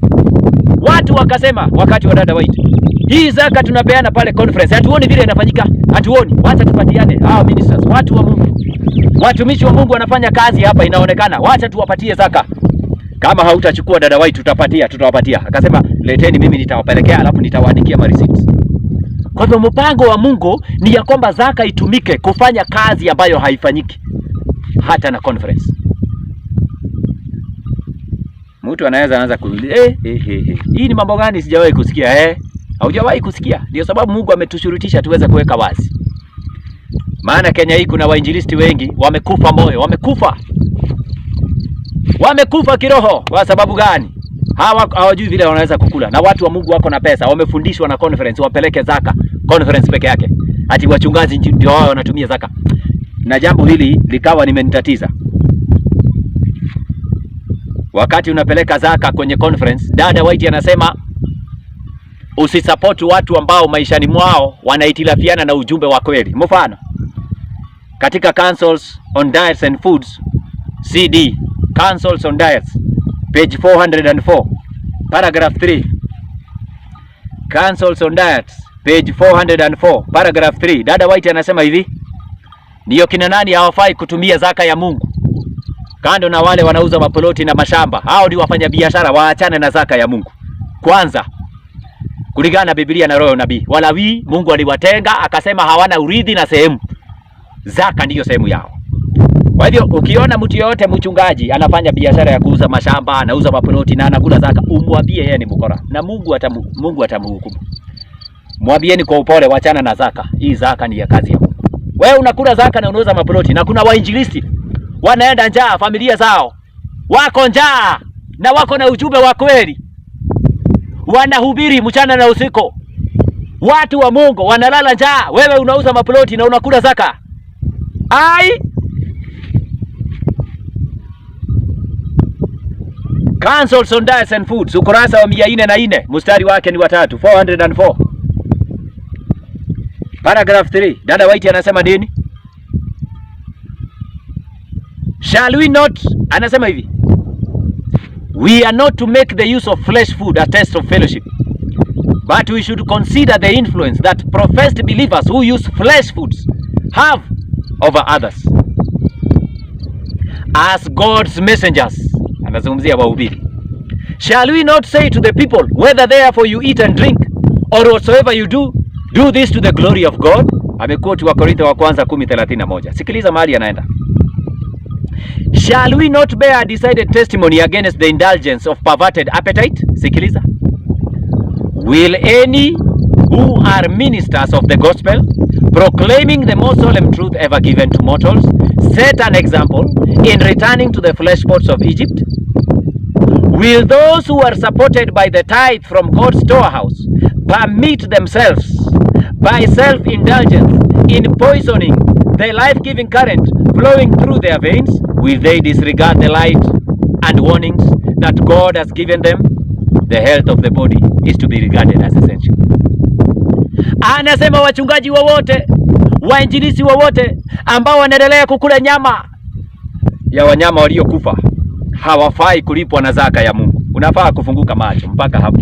Watu wakasema wakati wa Dada White, hii zaka tunapeana pale conference, hatuoni vile inafanyika, hatuoni. Wacha tupatiane hawa ministers, watu wa Mungu, watumishi wa Mungu wanafanya kazi hapa inaonekana, wacha tuwapatie zaka. Kama hautachukua Dada White tutawapatia. Akasema leteni, mimi nitawapelekea, alafu nitawaandikia ma receipts. Kwa hivyo mpango wa Mungu ni ya kwamba zaka itumike kufanya kazi ambayo haifanyiki hata na conference. Mtu anaweza anza kuuliza hii ni mambo gani sijawahi kusikia? Haujawahi kusikia? Ndio sababu Mungu ametushurutisha tuweze kuweka wazi. Maana Kenya hii kuna wainjilisti wengi wamekufa moyo, wamekufa kiroho. Kwa sababu gani? Hawajui vile wanaweza kukula. Na watu wa Mungu wako na pesa, wamefundishwa na conference wapeleke zaka conference peke yake. Ati wachungaji ndio wao wanatumia zaka. Na jambo hili likawa limenitatiza. Wakati unapeleka zaka kwenye conference, Dada White anasema usisupport watu ambao maishani mwao wanaitilafiana na ujumbe wa kweli. Mfano, katika Councils on Diets and Foods CD, Councils on Diets, page 404, paragraph 3. Councils on Diets, page 404, paragraph 3. Dada White anasema hivi, ndio kina nani hawafai kutumia zaka ya Mungu kando na wale wanauza maploti na mashamba. Hao ndio wafanya biashara, waachane na zaka ya Mungu. Kwanza, kulingana na Biblia na roho nabii, Walawi Mungu aliwatenga akasema hawana urithi na sehemu. Zaka ndiyo sehemu yao. Kwa hivyo ukiona mtu yote mchungaji anafanya biashara ya kuuza mashamba, anauza maploti na anakula zaka, umwambie yeye ni mkora na Mungu atamhukumu. Mwambieni kwa upole, wachana na zaka. Hii zaka ni ya kazi ya Mungu. Wewe unakula zaka na unauza maploti, na kuna wainjilisti wanaenda njaa, familia zao wako njaa na wako na ujumbe wa kweli, wanahubiri mchana na usiku, watu wa Mungu wanalala njaa. Wewe unauza maploti na unakula zaka. Ai, Councils on Diets and Foods, ukurasa wa 404, mstari wake ni 3, 404. Paragraph 3. Dada White anasema nini? Shall we not, anasema hivi, we are not to make the use of flesh food a test of fellowship, but we should consider the influence that professed believers who use flesh foods have over others. As God's messengers, anazungumzia wahubiri, shall we not say to the people, whether therefore you eat and drink, or whatsoever you do, do this to the glory of God? Amekoti wa Korintho wa kwanza 10:31. Sikiliza mahali anaenda. Shall we not bear a decided testimony against the indulgence of perverted appetite? Sikiliza. Will any who are ministers of the gospel, proclaiming the most solemn truth ever given to mortals, set an example in returning to the flesh pots of Egypt? Will those who are supported by the tithe from God's storehouse permit themselves by self-indulgence in poisoning the life-giving current flowing through their veins? Will they disregard the light and warnings that God has given them? The health of the body is to be regarded as essential. Anasema wachungaji wowote, wainjilisi wowote ambao wanaendelea kukula nyama ya wanyama waliokufa hawafai kulipwa na zaka ya Mungu. Unafaa kufunguka macho mpaka hapo.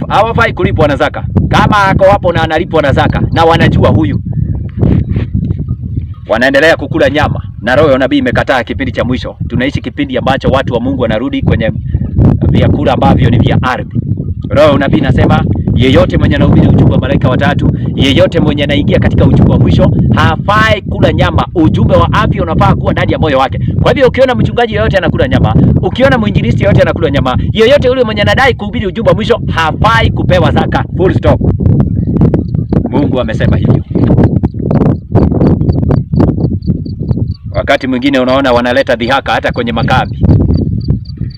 Hawafai kulipwa na zaka. Kama ako hapo na analipwa na zaka na wanajua huyu, wanaendelea kukula nyama, na roho ya nabii imekataa kipindi cha mwisho. Tunaishi kipindi ambacho watu wa Mungu wanarudi kwenye vyakula ambavyo ni vya ardhi. Roho ya nabii inasema yeyote mwenye anahubiri ujumbe wa malaika watatu, yeyote mwenye anaingia katika ujumbe wa mwisho hafai kula nyama. Ujumbe wa afya unafaa kuwa ndani ya moyo wake. Kwa hivyo ukiona mchungaji yeyote anakula nyama, ukiona mwinjilisti yeyote anakula nyama, yeyote yule mwenye anadai kuhubiri ujumbe wa mwisho hafai kupewa zaka. Full stop. Mungu amesema hivyo. Wakati mwingine unaona wanaleta dhihaka hata kwenye makambi.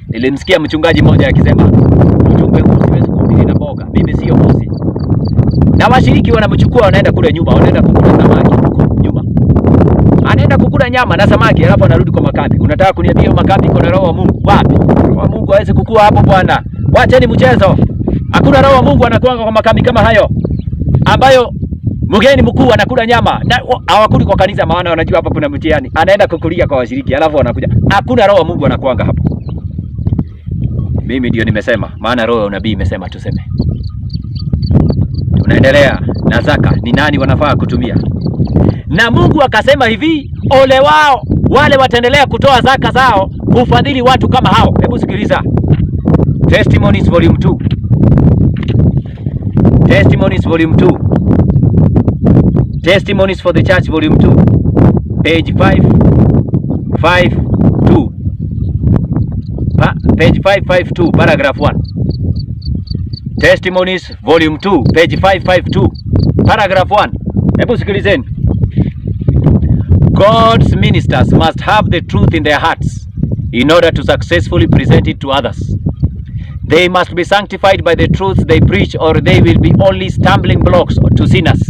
Nilimsikia mchungaji mmoja akisema, ujumbe huu siwezi kuhubiri na boga, mimi sio bosi. Na washiriki wanamchukua, wanaenda kule nyuma, wanaenda kukula samaki nyuma. Anaenda kukula nyama na samaki, alafu anarudi kwa makambi. Unataka kuniambia makambi kuna roho wa Mungu? Wapi? Roho wa Mungu hawezi kukua hapo bwana. Wacheni mchezo. Hakuna roho wa Mungu anakuanga kwa makambi kama hayo, ambayo mgeni mkuu anakula nyama na hawakuli kwa kanisa, maana wanajua hapa kuna mtihani. Anaenda kukulia kwa washiriki, alafu wanakuja. Hakuna roho wa Mungu anakuanga hapo. Mimi ndio nimesema, maana roho ya unabii imesema tuseme. Tunaendelea na zaka, ni nani wanafaa kutumia. Na Mungu akasema hivi, ole wao wale wataendelea kutoa zaka zao kufadhili watu kama hao. Hebu sikiliza. Testimonies volume 2. Testimonies volume 2. Testimonies for the Church volume 2. Page 552. Page 552, paragraph 1. Testimonies volume 2, page 552, paragraph 1. Hebu sikilizeni. God's ministers must have the truth in their hearts in order to successfully present it to others. They must be sanctified by the truth they preach, or they will be only stumbling blocks to sinners.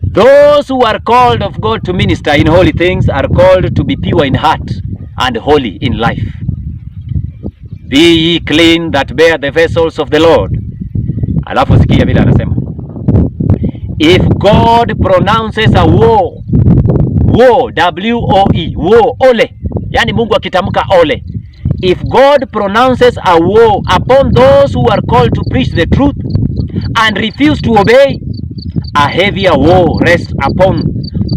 Those who are called of God to minister in holy things are called to be pure in heart and holy in life. Be ye clean that bear the vessels of the Lord. Alafu sikia vile anasema. If God pronounces a woe, W-O-E, woe, ole. Yani Mungu akitamka ole. If God pronounces a woe upon those who are called to preach the truth and refuse to obey, a heavier woe rests upon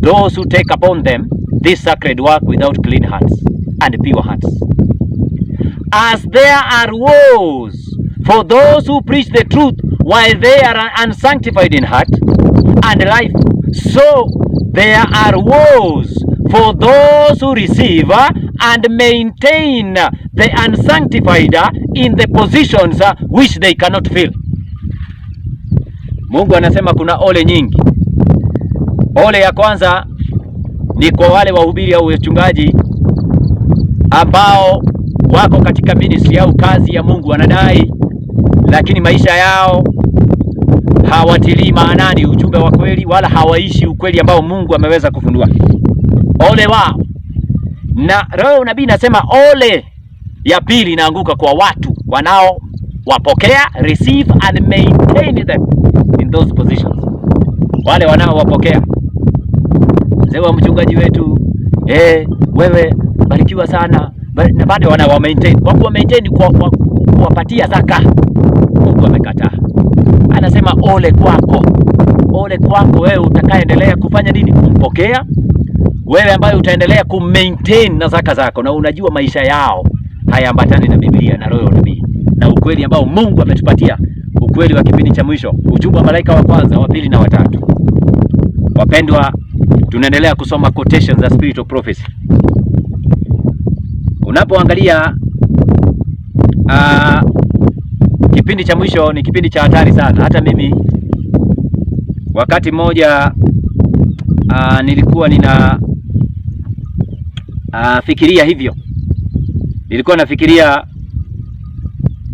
those who take upon them this sacred work without clean hands and pure hearts. As there are woes for those who preach the truth while they are unsanctified in heart and life, so there are woes for those who receive and maintain the unsanctified in the positions which they cannot fill. Mungu anasema kuna ole nyingi. Ole ya kwanza ni kwa wale wahubiri au wachungaji ambao wako katika ministry au kazi ya Mungu wanadai, lakini maisha yao hawatilii maanani ujumbe wa kweli, wala hawaishi ukweli ambao Mungu ameweza kufunua. Ole wao. Na roho nabii nasema ole ya pili inaanguka kwa watu wanao wapokea, receive and maintain them in those positions. Wale wanao wapokea. Mzee wa mchungaji wetu, wewe barikiwa sana, na bado wanao maintain. Kwa kuwa maintain kwa kuwapatia zaka, Mungu amekataa. Anasema ole kwako. Ole kwako wewe utakaendelea kufanya nini? Kumpokea. Wewe ambaye utaendelea kumaintain na zaka zako, na unajua maisha yao hayaambatani na Biblia na roho nabii na ukweli ambao Mungu ametupatia, ukweli wa kipindi cha mwisho, ujumbe wa malaika wa kwanza, wa pili na watatu. Wapendwa, tunaendelea kusoma quotations za spiritual prophecy. Unapoangalia kipindi cha mwisho ni kipindi cha hatari sana. Hata mimi wakati mmoja nilikuwa nina fikiria hivyo. Nilikuwa nafikiria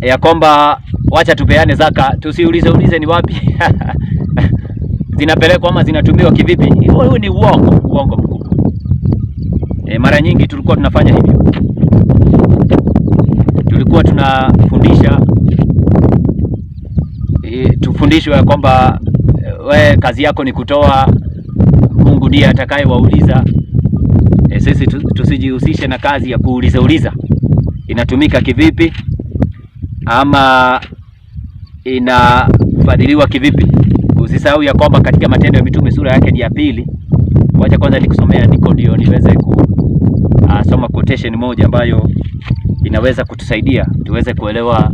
ya kwamba wacha tupeane zaka, tusiulize ni wapi zinapelekwa ama zinatumiwa kivipi. Huo ni uongo mkubwa. Mara nyingi tulikuwa tunafanya hivyo. Tulikuwa tunafundisha tufundishwe ya kwamba we kazi yako ni kutoa, Mungu ndiye atakayewauliza. Sisi tusijihusishe na kazi ya kuuliza inatumika kivipi ama inafadhiliwa kivipi. Usisahau ya kwamba katika Matendo ya Mitume sura yake ni ya 2. Wacha kwanza nikusomea andiko ndio niweze kusoma quotation moja ambayo inaweza kutusaidia tuweze kuelewa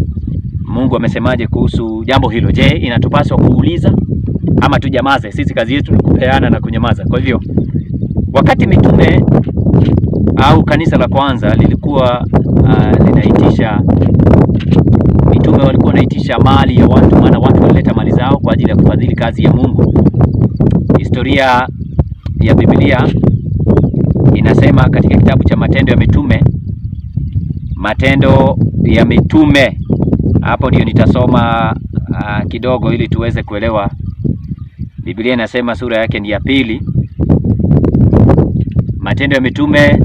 Mungu amesemaje kuhusu jambo hilo. Je, inatupaswa kuuliza ama tujamaze? Sisi kazi yetu ni kupeana na kunyamaza. Kwa hivyo wakati mitume au kanisa la kwanza lilikuwa linaitisha, mitume walikuwa wanaitisha mali ya watu, maana watu walileta mali zao kwa ajili ya kufadhili kazi ya Mungu. Historia ya Biblia inasema katika kitabu cha Matendo ya Mitume, hapo ndio nitasoma kidogo ili tuweze kuelewa. Biblia inasema sura yake ni ya 2, Matendo ya Mitume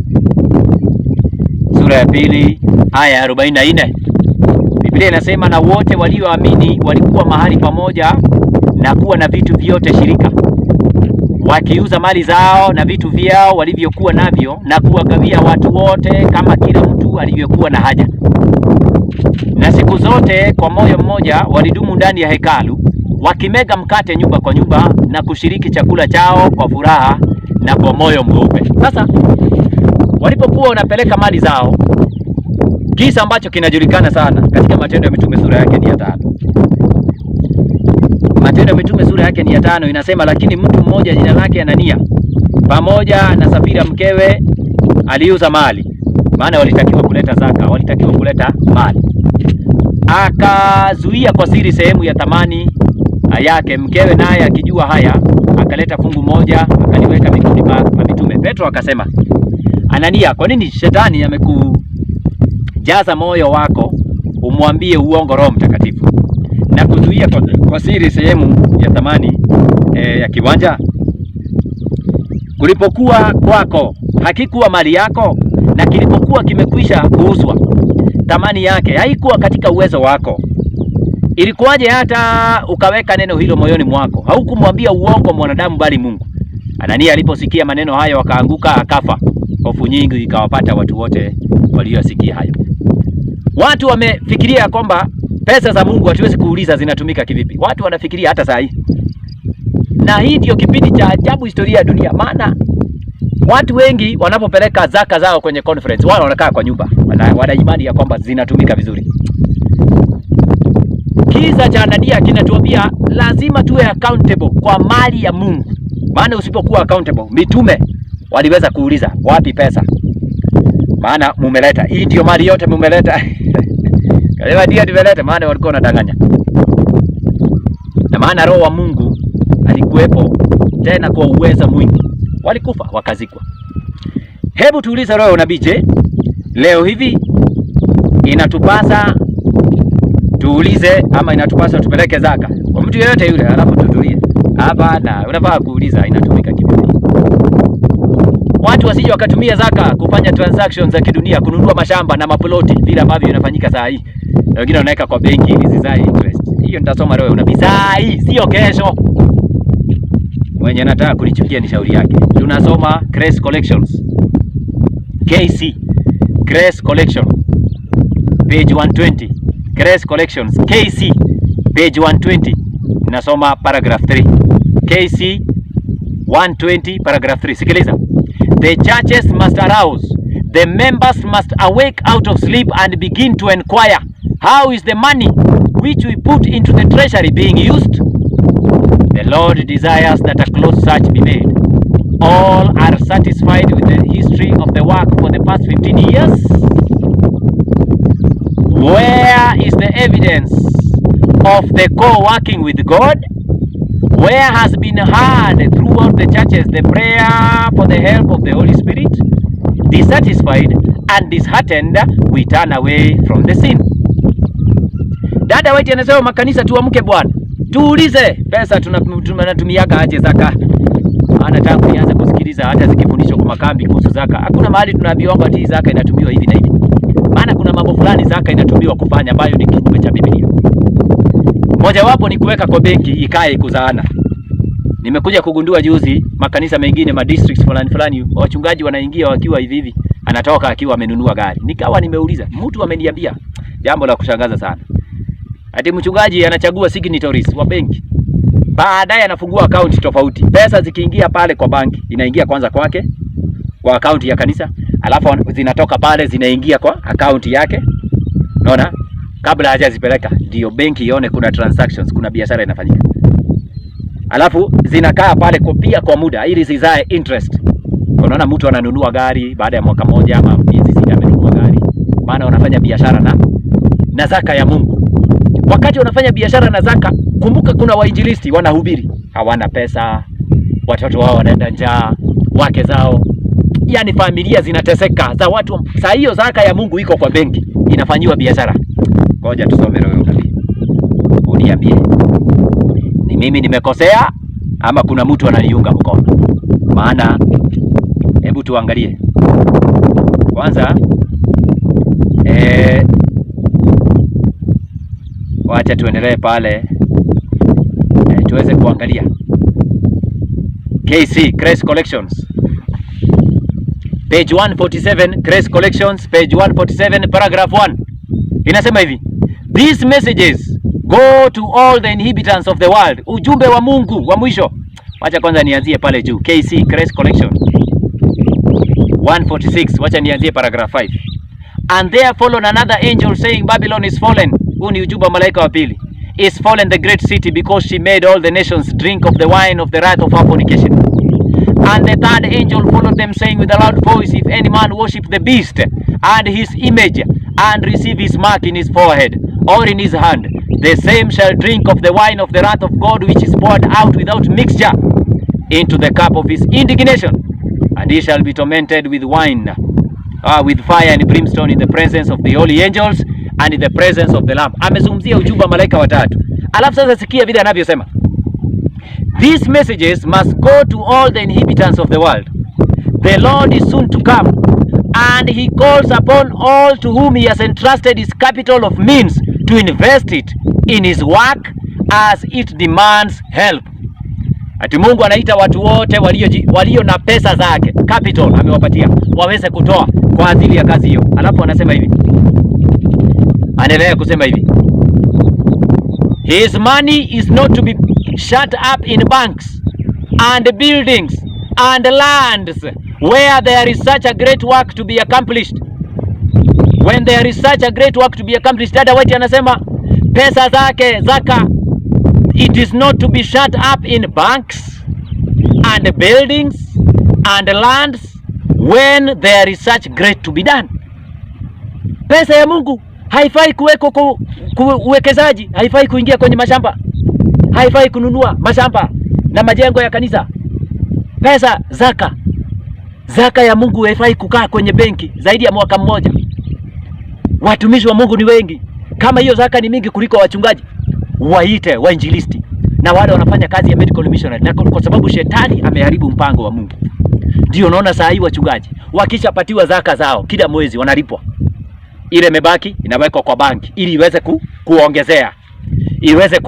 sura ya 2 aya ya 44. Biblia inasema na wote walioamini walikuwa mahali pamoja na kuwa na vitu vyote shirika, wakiuza mali zao na vitu vyao walivyokuwa navyo na kuwagawia watu wote kama kila mtu alivyokuwa na haja. Na siku zote kwa moyo mmoja walidumu ndani ya hekalu, wakimega mkate nyumba kwa nyumba na kushiriki chakula chao kwa furaha na kwa moyo mweupe. Sasa walipokuwa wanapeleka mali zao, kisa ambacho kinajulikana sana katika Matendo ya Mitume sura yake ni ya 5. Matendo ya Mitume sura yake ni ya 5 inasema, lakini mtu mmoja jina lake Anania pamoja na Safira mkewe aliuza mali, maana walitakiwa kuleta zaka, walitakiwa kuleta mali. Akazuia kwa siri sehemu ya thamani yake. Mkewe naye akijua haya, akaleta fungu moja akaliweka mikononi mwa mitume. Petro akasema, Anania, kwa nini shetani amekujaza moyo wako umwambie uongo Roho Mtakatifu na kuzuia kwa siri sehemu ya thamani ya kiwanja? Kulipokuwa kwako hakikuwa mali yako, na kilipokuwa kimekwisha kuuzwa thamani yake haikuwa katika uwezo wako. Ilikuwaje hata ukaweka neno hilo moyoni mwako? Haukumwambia uongo mwanadamu bali Mungu. Anania aliposikia maneno hayo akaanguka akafa. Hofu nyingi ikawapata watu wote waliosikia hayo. Watu wamefikiria kwamba pesa za Mungu hatuwezi kuuliza zinatumika kivipi. Watu wanafikiria hata saa hii. Na hii ndio kipindi cha ajabu historia ya dunia, maana watu wengi wanapopeleka zaka zao kwenye conference, wao wanakaa kwa nyumba, wana imani ya kwamba zinatumika vizuri. Kiza cha Nadia kinatuambia lazima tuwe accountable kwa mali ya Mungu. Maana usipokuwa accountable, mitume waliweza kuuliza wapi pesa? Maana mumeleta, hii ndio mali yote mumeleta. Kalewa ndio tumeleta, maana walikuwa wanadanganya. Na maana roho wa Mungu alikuwepo tena kwa uweza mwingi. Walikufa wakazikwa. Hebu tuulize roho nabii, je, leo hivi inatupasa tuulize ama inatupasa tupeleke zaka kwa mtu yeyote yule alafu tutulie? Hapana, unafaa kuuliza inatumika kivipi. Watu wasije wakatumia zaka kufanya transactions za kidunia, kununua mashamba na maploti vile ambavyo inafanyika saa hii. Na wengine wanaweka kwa benki ili zizae interest. Hiyo nitasoma roho nabii saa hii, sio kesho. Mwenye anataka kunichukia ni shauri yake. Tunasoma Grace Collections, KC Grace Collection page 120. Grace Collections KC page 120. Nasoma paragraph 3. KC 120 paragraph 3. Sikiliza. The churches must arouse. The members must awake out of sleep and begin to inquire, how is the money which we put into the treasury being used? The Lord desires that a close search be made. All are satisfied with the history of the work for the past 15 years. Where is the evidence of the co-working with God? Where has been heard throughout the churches the prayer for the help of the Holy Spirit? Dissatisfied and disheartened, we turn away from the sin. Dada wetu anasema makanisa tuamke bwana. Tuulize pesa tunatumiaga aje zaka? Maana tangu nianze kusikiliza hata zikifundishwa kwa makambi kuhusu zaka, hakuna mahali tunaambiwa ati zaka inatumiwa hivi na hivi. Maana kuna mambo fulani zaka inatumiwa kufanya ambayo ni kinyume cha Biblia. Moja wapo ni kuweka kwa benki ikae kuzaana. Nimekuja kugundua juzi makanisa mengine ma districts fulani wachungaji wanaingia wakiwa hivi hivi, anatoka akiwa amenunua gari. Nikawa nimeuliza, mtu ameniambia jambo la kushangaza sana. Ati mchungaji anachagua signatories wa benki. Baadaye anafungua account tofauti. Pesa zikiingia pale kwa banki, inaingia kwanza kwake kwa account ya kanisa, alafu zinatoka pale zinaingia kwa account yake. Unaona? Kabla hajazipeleka ndio benki ione kuna transactions, kuna biashara inafanyika. Alafu zinakaa pale pia kwa muda ili zizae interest. Unaona mtu ananunua gari baada ya mwaka moja ama miezi sita amenunua gari. Maana wanafanya biashara na zaka ya Mungu. Wakati wanafanya biashara na zaka, kumbuka kuna wainjilisti wanahubiri. Hawana pesa, watoto wao wanaenda njaa, wake zao, yani familia zinateseka za watu. Saa hiyo zaka ya Mungu iko kwa benki, inafanyiwa biashara. Ngoja tusome roho nabii. Uniambie, ni mimi nimekosea ama kuna mtu ananiunga mkono? Maana hebu tuangalie. Kwanza wacha tuendelee pale tuweze kuangalia KC Grace Collections page 147. Grace Collections page 147 paragraph 1 inasema hivi: these messages go to all the inhabitants of the world. Ujumbe wa Mungu wa mwisho. Wacha kwanza nianzie pale juu, KC Grace Collection 146. Wacha nianzie paragraph 5. And there followed another angel saying, Babylon is fallen. Huu ni ujumbe wa malaika wa pili. Is fallen the great city, because she made all the nations drink of the wine of the wrath of her fornication. And the third angel followed them, saying with a loud voice, if any man worship the beast and his image, and receive his mark in his forehead or in his hand, the same shall drink of the wine of the wrath of God, which is poured out without mixture into the cup of his indignation. And he shall be tormented with wine, with fire and brimstone in the presence of the holy angels and in the presence of the Lamb. Amezungumzia ujumbe wa malaika watatu. Alafu sasa sikia vile anavyosema. These messages must go to all the inhabitants of the world. The Lord is soon to come, and he calls upon all to whom he has entrusted his capital of means to invest it in his work as it demands help. Ati Mungu anaita watu wote walio na pesa zake, capital amewapatia, waweze kutoa kwa ajili ya kazi hiyo. Alafu anasema hivi. Anaendelea kusema hivi: his money is not to be shut up in banks, and buildings and lands where there is such a great work to be accomplished. When there is such a great work to be accomplished, Dada White anasema pesa zake zaka, it is not to be shut up in banks and buildings and lands when there is such great to be done. Pesa ya Mungu haifai kuweko uwekezaji, haifai kuingia kwenye mashamba, haifai kununua mashamba na majengo ya kanisa. Pesa zaka ya Mungu haifai kukaa kwenye benki zaidi ya mwaka mmoja. Watumishi wa Mungu ni wengi. Kama hiyo zaka ni mingi kuliko wachungaji, waite wainjilisti na wale wanafanya kazi ya medical missionary, na kwa sababu shetani ameharibu mpango wa Mungu. Ndio unaona saa hii wachungaji wakishapatiwa zaka zao kila mwezi wanalipwa, ile mebaki inawekwa kwa banki ili iweze kuongezea, iweze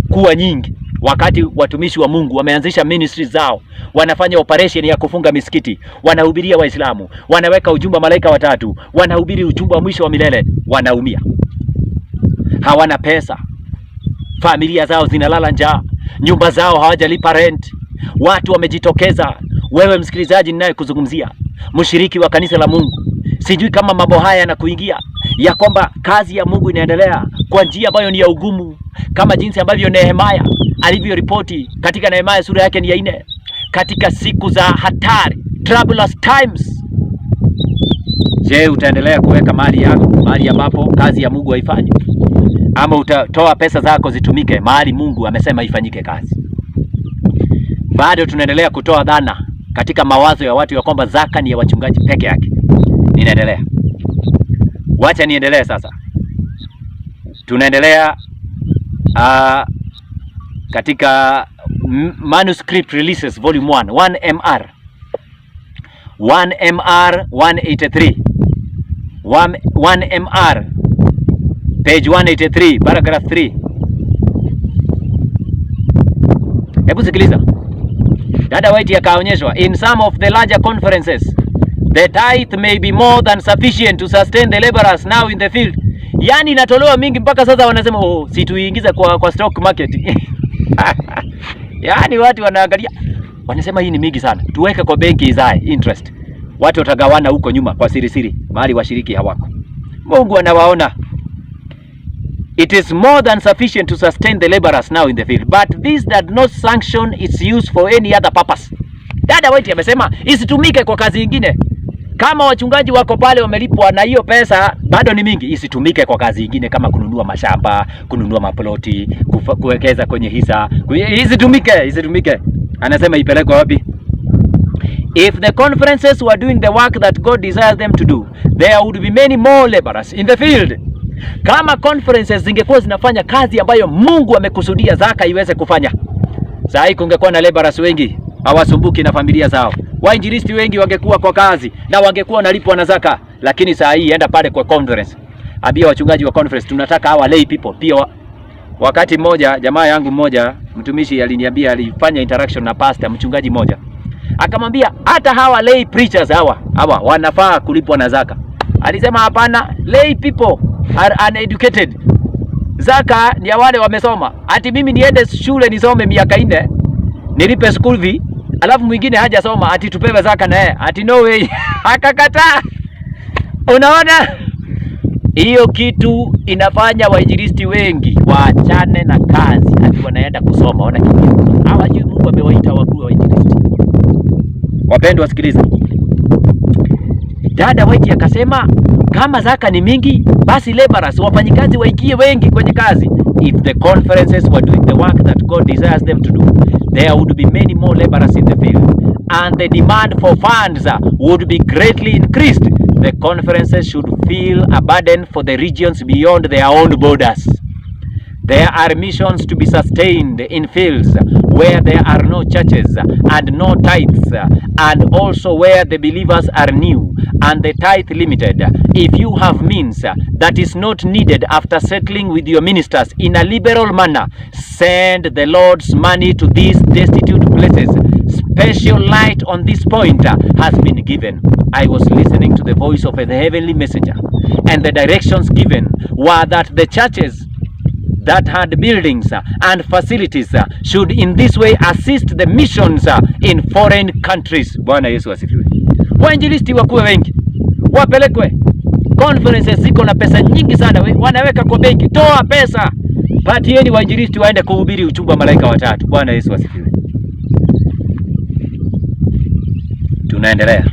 kuwa nyingi. Wakati watumishi wa Mungu wameanzisha ministries zao, wanafanya operation ya kufunga misikiti, wanahubiria Waislamu, wanaweka ujumbe malaika watatu, wanahubiri ujumbe wa mwisho wa milele, wanaumia. Hawana pesa, familia zao zinalala njaa, nyumba zao hawajalipa rent. Watu wamejitokeza. Wewe msikilizaji ninaye kuzungumzia, mshiriki wa kanisa la Mungu, sijui kama mambo haya yanakuingia, ya kwamba kazi ya Mungu inaendelea kwa njia ambayo ni ya ugumu, kama jinsi ambavyo Nehemia alivyoripoti katika Nehemia sura yake ni ya 4, katika siku za hatari, troublous times. Je, utaendelea kuweka mali yako mahali ambapo kazi ya Mungu haifanyi, ama utatoa pesa zako zitumike mahali Mungu amesema ifanyike kazi? Bado tunaendelea kutoa dhana katika mawazo ya watu ya kwamba zaka ni ya wachungaji peke yake. Ninaendelea. Wacha niendelee sasa. Tunaendelea katika manuscript releases volume 1, 1MR 183, 1MR page 183 paragraph 3. Hebu sikiliza. Dada White akaonyeshwa, in some of the larger conferences the tithe may be more than sufficient to sustain the laborers now in the field. Yani inatolewa mingi mpaka sasa wanasema si tuiingiza kwa stock market. Yani watu wanaangalia wanasema hii ni mingi sana, tuweke kwa benki izae interest. Watu watagawana huko nyuma kwa siri mahali washiriki hawako. Mungu anawaona. It is more than sufficient to sustain the laborers now in the field, but this does not sanction its use for any other purpose. Dada White amesema isitumike kwa kazi nyingine. Kama wachungaji wako pale wamelipwa na hiyo pesa bado ni mingi, isitumike kwa kazi nyingine kama kununua mashamba, kununua maploti, kuwekeza kwenye hisa. Isitumike. Anasema ipelekwe wapi? If the conferences were doing the work that God desires them to do, there would be many more laborers in the field. Kama conferences zingekuwa zinafanya kazi ambayo Mungu amekusudia zaka iweze kufanya, saa hii kungekuwa na laborers wengi hawasumbuki na familia zao. Wainjilisti wengi wangekuwa kwa kazi na wangekuwa wanalipwa na zaka. Lakini saa hii enda pale kwa conference, ambia wachungaji wa conference tunataka hawa lay people pia. Wakati mmoja jamaa yangu mmoja mtumishi aliniambia, alifanya interaction na pastor mchungaji mmoja, akamwambia hata hawa lay preachers hawa wanafaa kulipwa na zaka. Alisema hapana, lay people are uneducated. Zaka ni ya wale wamesoma. Ati mimi niende shule nisome miaka 4 nilipe school fee, alafu mwingine hajasoma ati tupewe zaka na yeye? Ati no way. Akakataa. Unaona? Hiyo kitu inafanya wainjilisti wengi waachane na kazi ati wanaenda kusoma. Hawajui Mungu amewaita wakuu wa wainjilisti. Wapendwa wasikiliza. Dada White akasema kama zaka ni mingi, basi laborers, wafanyikazi waingie wengi kwenye kazi. If the conferences were doing the work that God desires them to do, there would be many more laborers in the field, and the demand for funds would be greatly increased. The conferences should feel a burden for the regions beyond their own borders. There are missions to be sustained in fields where there are no churches and no tithes, and also where the believers are new and the tithe limited. If you have means that is not needed after settling with your ministers in a liberal manner, send the Lord's money to these destitute places. Special light on this point has been given. I was listening to the voice of the heavenly messenger, and the directions given were that the churches that had buildings and facilities should in this way assist the missions in foreign countries. Bwana Yesu asifiwe. Wainjilisti wakuwe wengi, wapelekwe conferences, ziko na pesa nyingi sana, wanaweka kwa benki, toa pesa, patieni wainjilisti waende kuhubiri uchumba wa malaika watatu. Bwana Yesu asifiwe. Tunaendelea.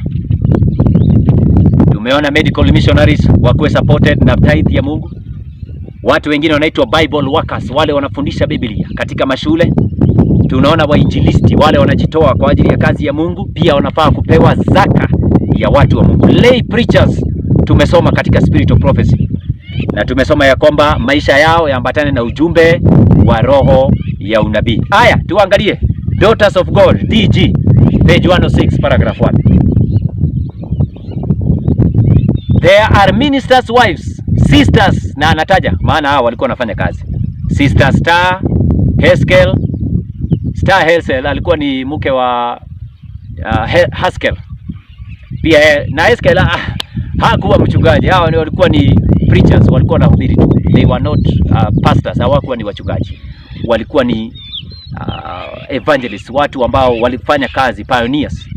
Tumeona medical missionaries wakuwe supported na tithe ya Mungu. Watu wengine wanaitwa Bible workers, wale wanafundisha Biblia katika mashule. Tunaona wainjilisti wale wanajitoa kwa ajili ya kazi ya Mungu, pia wanafaa kupewa zaka ya watu wa Mungu. Lay preachers tumesoma katika Spirit of Prophecy, na tumesoma ya kwamba maisha yao yaambatane na ujumbe wa roho ya unabii. Haya, tuangalie Daughters of God, DG, page 106, paragraph 1. There are ministers' wives, sisters, na anataja maana hao walikuwa wanafanya kazi. Sister Star Heskel. Star Heskel alikuwa ni mke wa Haskel. Pia na Heskel hakuwa mchungaji. Hao walikuwa ni preachers, walikuwa wanahubiri tu. They were not pastors, hawakuwa ni wachungaji. Walikuwa ni evangelists, watu ambao walifanya kazi, pioneers.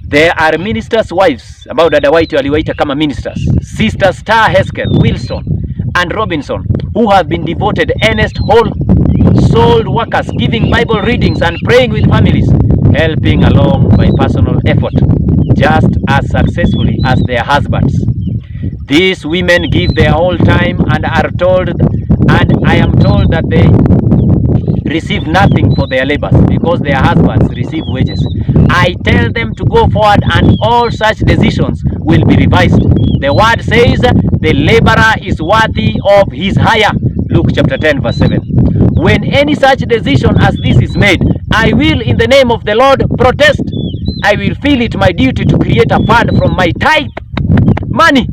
There are ministers' wives, ambao dada White waliwaita kama ministers. Sister Star Heskel, Wilson and Robinson, who have been devoted, earnest, whole-souled workers, giving Bible readings and praying with families, helping along by personal effort, just as successfully as their husbands. These women give their whole time and are told, and I am told that they receive nothing for their labors because their husbands receive wages. I tell them to go forward and all such decisions will be revised. The word says the laborer is worthy of his hire. Luke chapter 10 verse 7. When any such decision as this is made, I will in the name of the Lord protest. I will feel it my duty to create a fund from my tithe money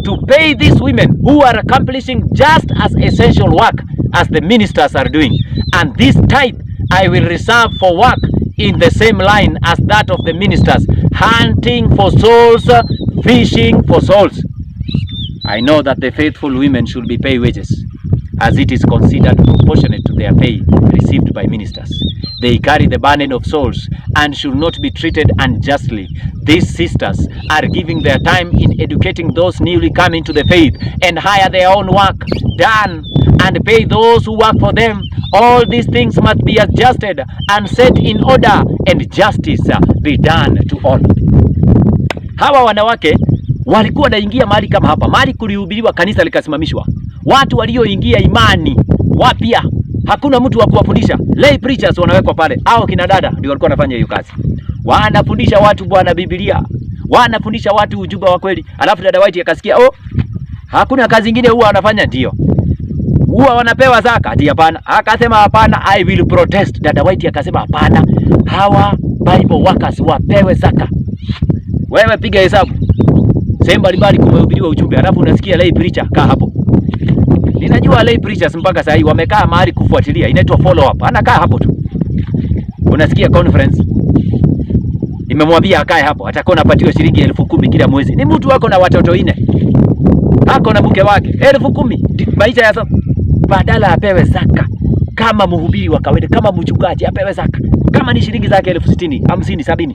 to pay these women who are accomplishing just as essential work as the ministers are doing. And this tithe I will reserve for work in the same line as that of the ministers, hunting for souls, fishing for souls. I know that the faithful women should be paid wages, as it is considered proportionate to their pay received by ministers. They carry the burden of souls and should not be treated unjustly. These sisters are giving their time in educating those newly come into the faith and hire their own work done and pay those who work for them. All these things must be adjusted and set in order, and justice be done to all. Hawa wanawake walikuwa wanaingia mahali kama hapa, mahali kulihubiriwa, kanisa likasimamishwa. Watu walioingia imani wapya, hakuna mtu wa kuwafundisha. Lay preachers wanawekwa pale, au kina dada ndio walikuwa wanafanya hiyo kazi. Wanafundisha watu Bwana Biblia, wanafundisha watu ujumbe wa kweli. Alafu dada White akasikia, hakuna kazi nyingine huwa wanafanya, ndio huwa wanapewa zaka. Ati hapana. Akasema hapana, I will protest. Dada White akasema hapana, hawa Bible workers wapewe zaka. Wewe piga hesabu, sehemu mbalimbali kumehubiriwa ujumbe, alafu unasikia lay preacher kaa hapo. Ninajua lay preachers mpaka sasa hivi wamekaa mahali kufuatilia, inaitwa follow up. Anakaa hapo tu. Unasikia conference imemwambia akae hapo, atakuwa anapatiwa shilingi 10,000 kila mwezi. Ni mtu wako na watoto 4. Hako na mke wake 10,000 maisha ya sasa. Badala apewe zaka kama mhubiri wa kawaida, kama mchungaji apewe zaka. Kama ni shilingi zake 60,000, 50, 70.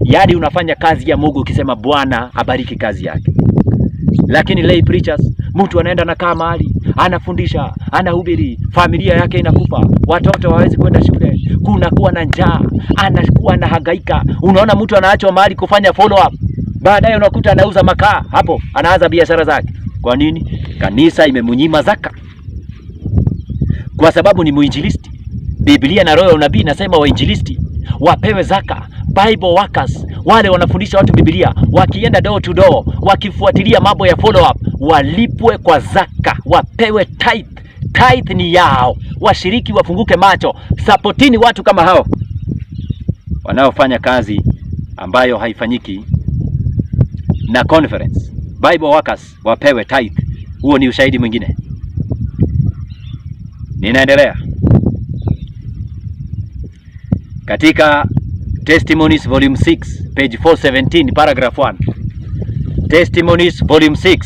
Yaani unafanya kazi ya Mungu ukisema Bwana abariki kazi yake. Lakini lay preachers, mtu anaenda na kaa mahali, anafundisha, anahubiri, familia yake inakufa, watoto hawezi kwenda shule, kuna kuwa na njaa, anakuwa na hangaika. Unaona mtu anaachwa mahali kufanya follow up. Baadaye unakuta anauza makaa hapo, anaanza biashara zake. Kwa nini? Kanisa imemunyima zaka. Kwa sababu ni muinjilisti. Biblia na roho ya unabii nasema wainjilisti wapewe zaka. Bible workers, wale wanafundisha watu Biblia, wakienda door to door, wakifuatilia mambo ya follow up, walipwe kwa zaka, wapewe tithe. Tithe ni yao. Washiriki wafunguke macho, supportini watu kama hao wanaofanya kazi ambayo haifanyiki na conference. Bible workers wapewe tithe. Huo ni ushahidi mwingine. Ninaendelea. Katika Testimonies volume 6 page 417 paragraph 1. Testimonies volume 6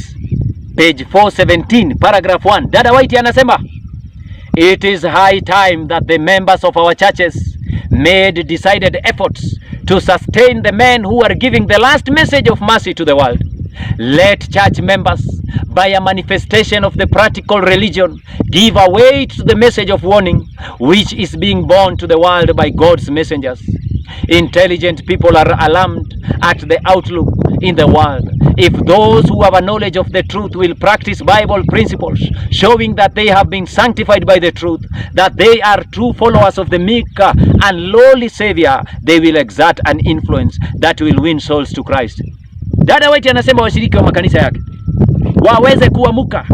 page 417 paragraph 1. Dada White anasema It is high time that the members of our churches made decided efforts to sustain the men who are giving the last message of mercy to the world. Let church members, by a manifestation of the practical religion, give away to the message of warning which is being borne to the world by God's messengers. Intelligent people are alarmed at the outlook in the world. If those who have a knowledge of the truth will practice Bible principles, showing that they have been sanctified by the truth, that they are true followers of the meek and lowly Savior, they will exert an influence that will win souls to Christ. Dada White anasema washiriki wa makanisa yake waweze kuamuka,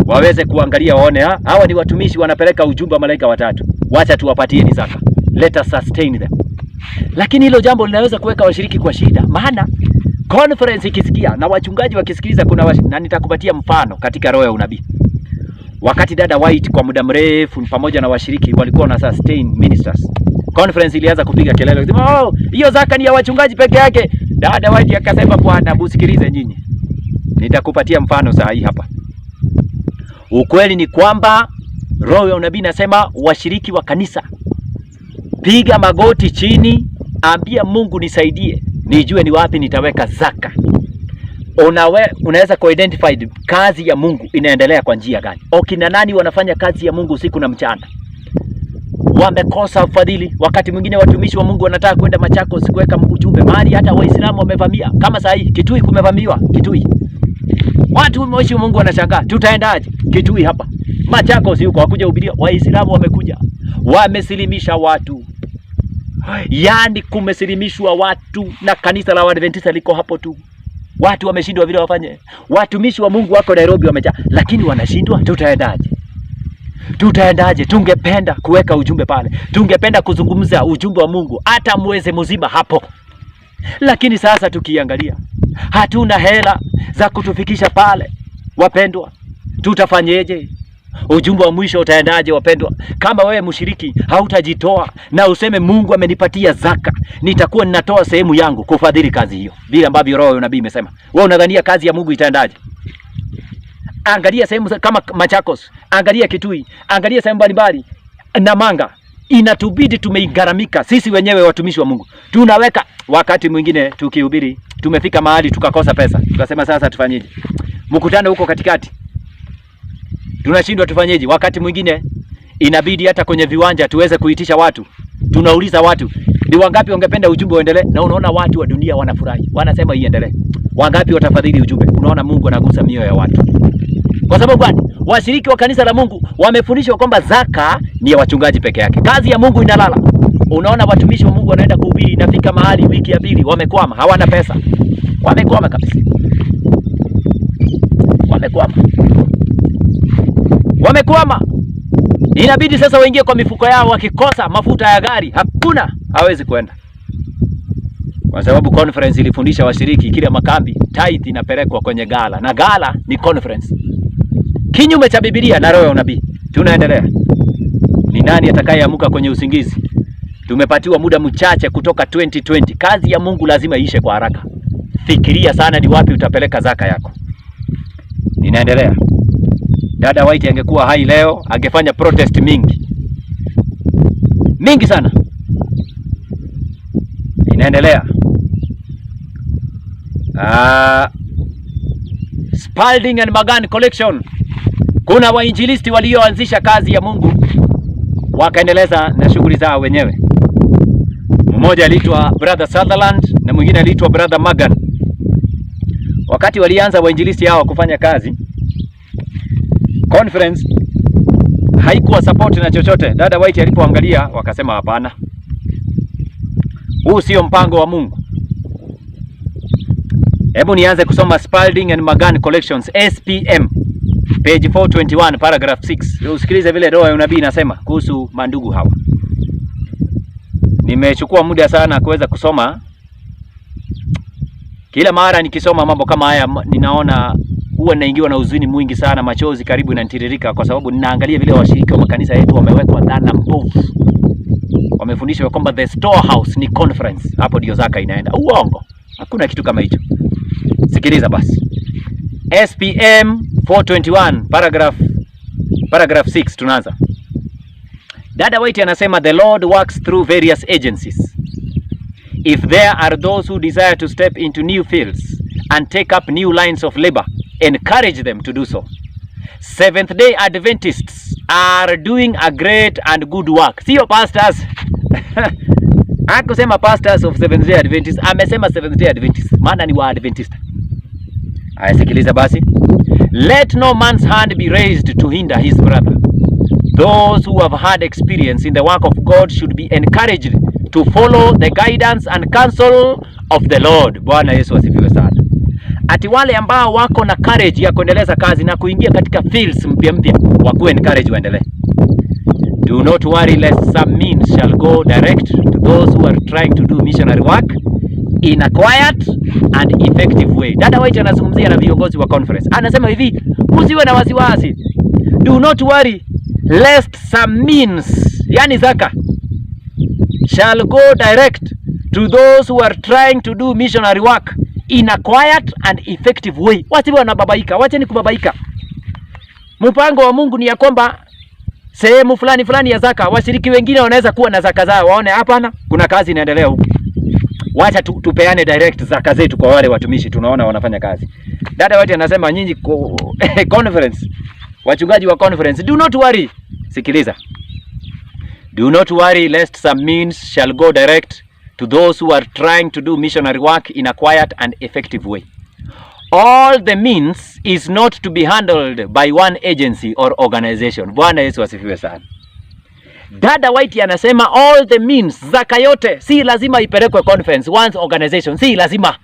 waweze kuangalia, waone hawa ni watumishi wanapeleka ujumbe wa malaika watatu, wacha tuwapatie ni zaka, let us sustain them. Lakini hilo jambo linaweza kuweka washiriki kwa shida, maana conference ikisikia na wachungaji wakisikiliza na nitakupatia mfano katika roho ya unabii. Wakati Dada White kwa muda mrefu pamoja na washiriki walikuwa na sustain ministers, conference ilianza kupiga kelele kusema, oh, hiyo zaka ni ya wachungaji peke yake. Dada White akasema, bwana, busikilize nyinyi, nitakupatia mfano saa hii hapa. Ukweli ni kwamba roho ya unabii nasema washiriki wa kanisa, piga magoti chini, ambia Mungu nisaidie, nijue ni wapi nitaweka zaka. Unaweza kuidentify kazi ya Mungu inaendelea kwa njia gani? Kina nani wanafanya kazi ya Mungu usiku na mchana? Wamekosa ufadhili. Wakati mwingine watumishi wa Mungu wanataka kwenda Machakos kuweka ujumbe mahali hata Waislamu wamevamia. Kama saa hii Kitui kumevamiwa, Kitui. Watu wameishi Mungu wanashangaa, tutaendaje? Kitui hapa. Machakos huko wakuja hubiria, Waislamu wamekuja. Wamesilimisha watu. Yaani kumesilimishwa watu na kanisa la Waadventista liko hapo tu. Watu wameshindwa vile wafanye. Watumishi wa Mungu wako Nairobi wamejaa, lakini wanashindwa. Tutaendaje? Tutaendaje? Tungependa kuweka ujumbe pale. Tungependa kuzungumza ujumbe wa Mungu hata mwezi mzima hapo. Lakini sasa tukiangalia, hatuna hela za kutufikisha pale. Wapendwa, tutafanyeje? Ujumbe wa mwisho utaendaje wapendwa? Kama wewe mshiriki hautajitoa na useme Mungu amenipatia zaka, nitakuwa ninatoa sehemu yangu kufadhili kazi hiyo, vile ambavyo roho ya nabii imesema. Wewe unadhania kazi ya Mungu itaendaje? Angalia sehemu kama Machakos, angalia Kitui, angalia sehemu mbalimbali na Manga. Inatubidi tumeigaramika sisi wenyewe watumishi wa Mungu. Tunaweka wakati mwingine tukihubiri, tumefika mahali tukakosa pesa. Tukasema sasa tufanyeje? Mkutano huko katikati tunashindwa, tufanyeje? Wakati mwingine inabidi hata kwenye viwanja tuweze kuitisha watu. Tunauliza watu, ni wangapi wangependa ujumbe uendelee? Na unaona watu wa dunia wanafurahi, wanasema iendelee. Wangapi watafadhili ujumbe? Unaona Mungu anagusa mioyo ya watu. Kwa sababu gani? Washiriki wa kanisa la Mungu wamefundishwa kwamba zaka ni ya wachungaji peke yake. Kazi ya Mungu inalala. Unaona watumishi wa Mungu wanaenda kuhubiri, inafika mahali wiki ya pili wamekwama, hawana pesa. Wamekwama kabisa. Wamekwama. Inabidi sasa waingie kwa mifuko yao, wakikosa mafuta ya gari, hakuna, hawezi kwenda. Kwa sababu conference ilifundisha washiriki kila makambi tithe inapelekwa kwenye gala, na gala ni conference. Kinyume cha Biblia na roho ya unabii. Tunaendelea. Ni nani atakayeamuka kwenye usingizi? Tumepatiwa muda mchache kutoka 2020. Kazi ya Mungu lazima iishe kwa haraka. Fikiria sana ni wapi utapeleka zaka yako. Ninaendelea. Dada White angekuwa hai leo, angefanya protest mingi sana. Ninaendelea. Spalding and Magan Collection. Kuna wainjilisti walioanzisha kazi ya Mungu wakaendeleza na shughuli zao wenyewe. Mmoja aliitwa Brother Sutherland na mwingine aliitwa Brother Magan. Wakati walianza wainjilisti hao kufanya kazi, conference haikuwa support na chochote. Dada White alipoangalia wakasema hapana, huu sio mpango wa Mungu. Hebu nianze kusoma Spalding and Magan Collections, SPM, page 421 paragraph 6. Usikilize vile roho ya unabii inasema kuhusu mandugu hawa. Nimechukua muda sana kuweza kusoma. Kila mara nikisoma mambo kama haya ninaona huwa ninaingiwa na huzuni mwingi sana, machozi karibu inanitiririka, kwa sababu ninaangalia vile washiriki wa makanisa yetu wamewekwa dhana mbovu. Wamefundishwa kwamba the storehouse ni conference, hapo ndio zaka inaenda. Uongo. Hakuna kitu kama hicho. Sikiliza basi. SPM 421 paragraph 6 tunaanza. Dada White anasema the Lord works through various agencies. If there are those who desire to step into new fields and take up new lines of labor, encourage them to do so. Seventh-day Adventists are doing a great and good work. Sio pastors. Hakusema pastors of Seventh-day Adventists, amesema Seventh-day Adventists. Maana ni wa Adventist. Ayasikiliza basi. Let no man's hand be raised to hinder his brother. Those who have had experience in the work of God should be encouraged to follow the guidance and counsel of the Lord. Bwana Yesu asifiwe sana. Ati wale ambao wako na courage ya kuendeleza kazi na kuingia katika fields mpya wakuwe encourage waendelee. Do not worry lest some means shall go direct to those who are trying to do missionary work in a quiet and effective way. Dada White anazungumzia na viongozi wa conference. Anasema hivi, usiwe na wasiwasi. Do not worry lest some means, yani zaka, shall go direct to those who are trying to do missionary work in a quiet and effective way. Wasiwe wanababaika, wacheni kubabaika. Mpango wa Mungu ni ya kwamba sehemu fulani ya zaka, washiriki wengine wanaweza kuwa na zaka zao, waone hapana, kuna kazi inaendelea huku. Wacha tupeane direct zaka zetu kwa wale watumishi tunaona wanafanya kazi. Dada wote anasema nyinyi conference, wachungaji wa conference, do not worry. Sikiliza. Do not worry lest some means shall go direct to those who are trying to do missionary work in a quiet and effective way. All the means is not to be handled by one agency or organization. Bwana Yesu asifiwe sana. Dada White anasema all the means, zaka yote si lazima ipelekwe conference, one organization, si lazima.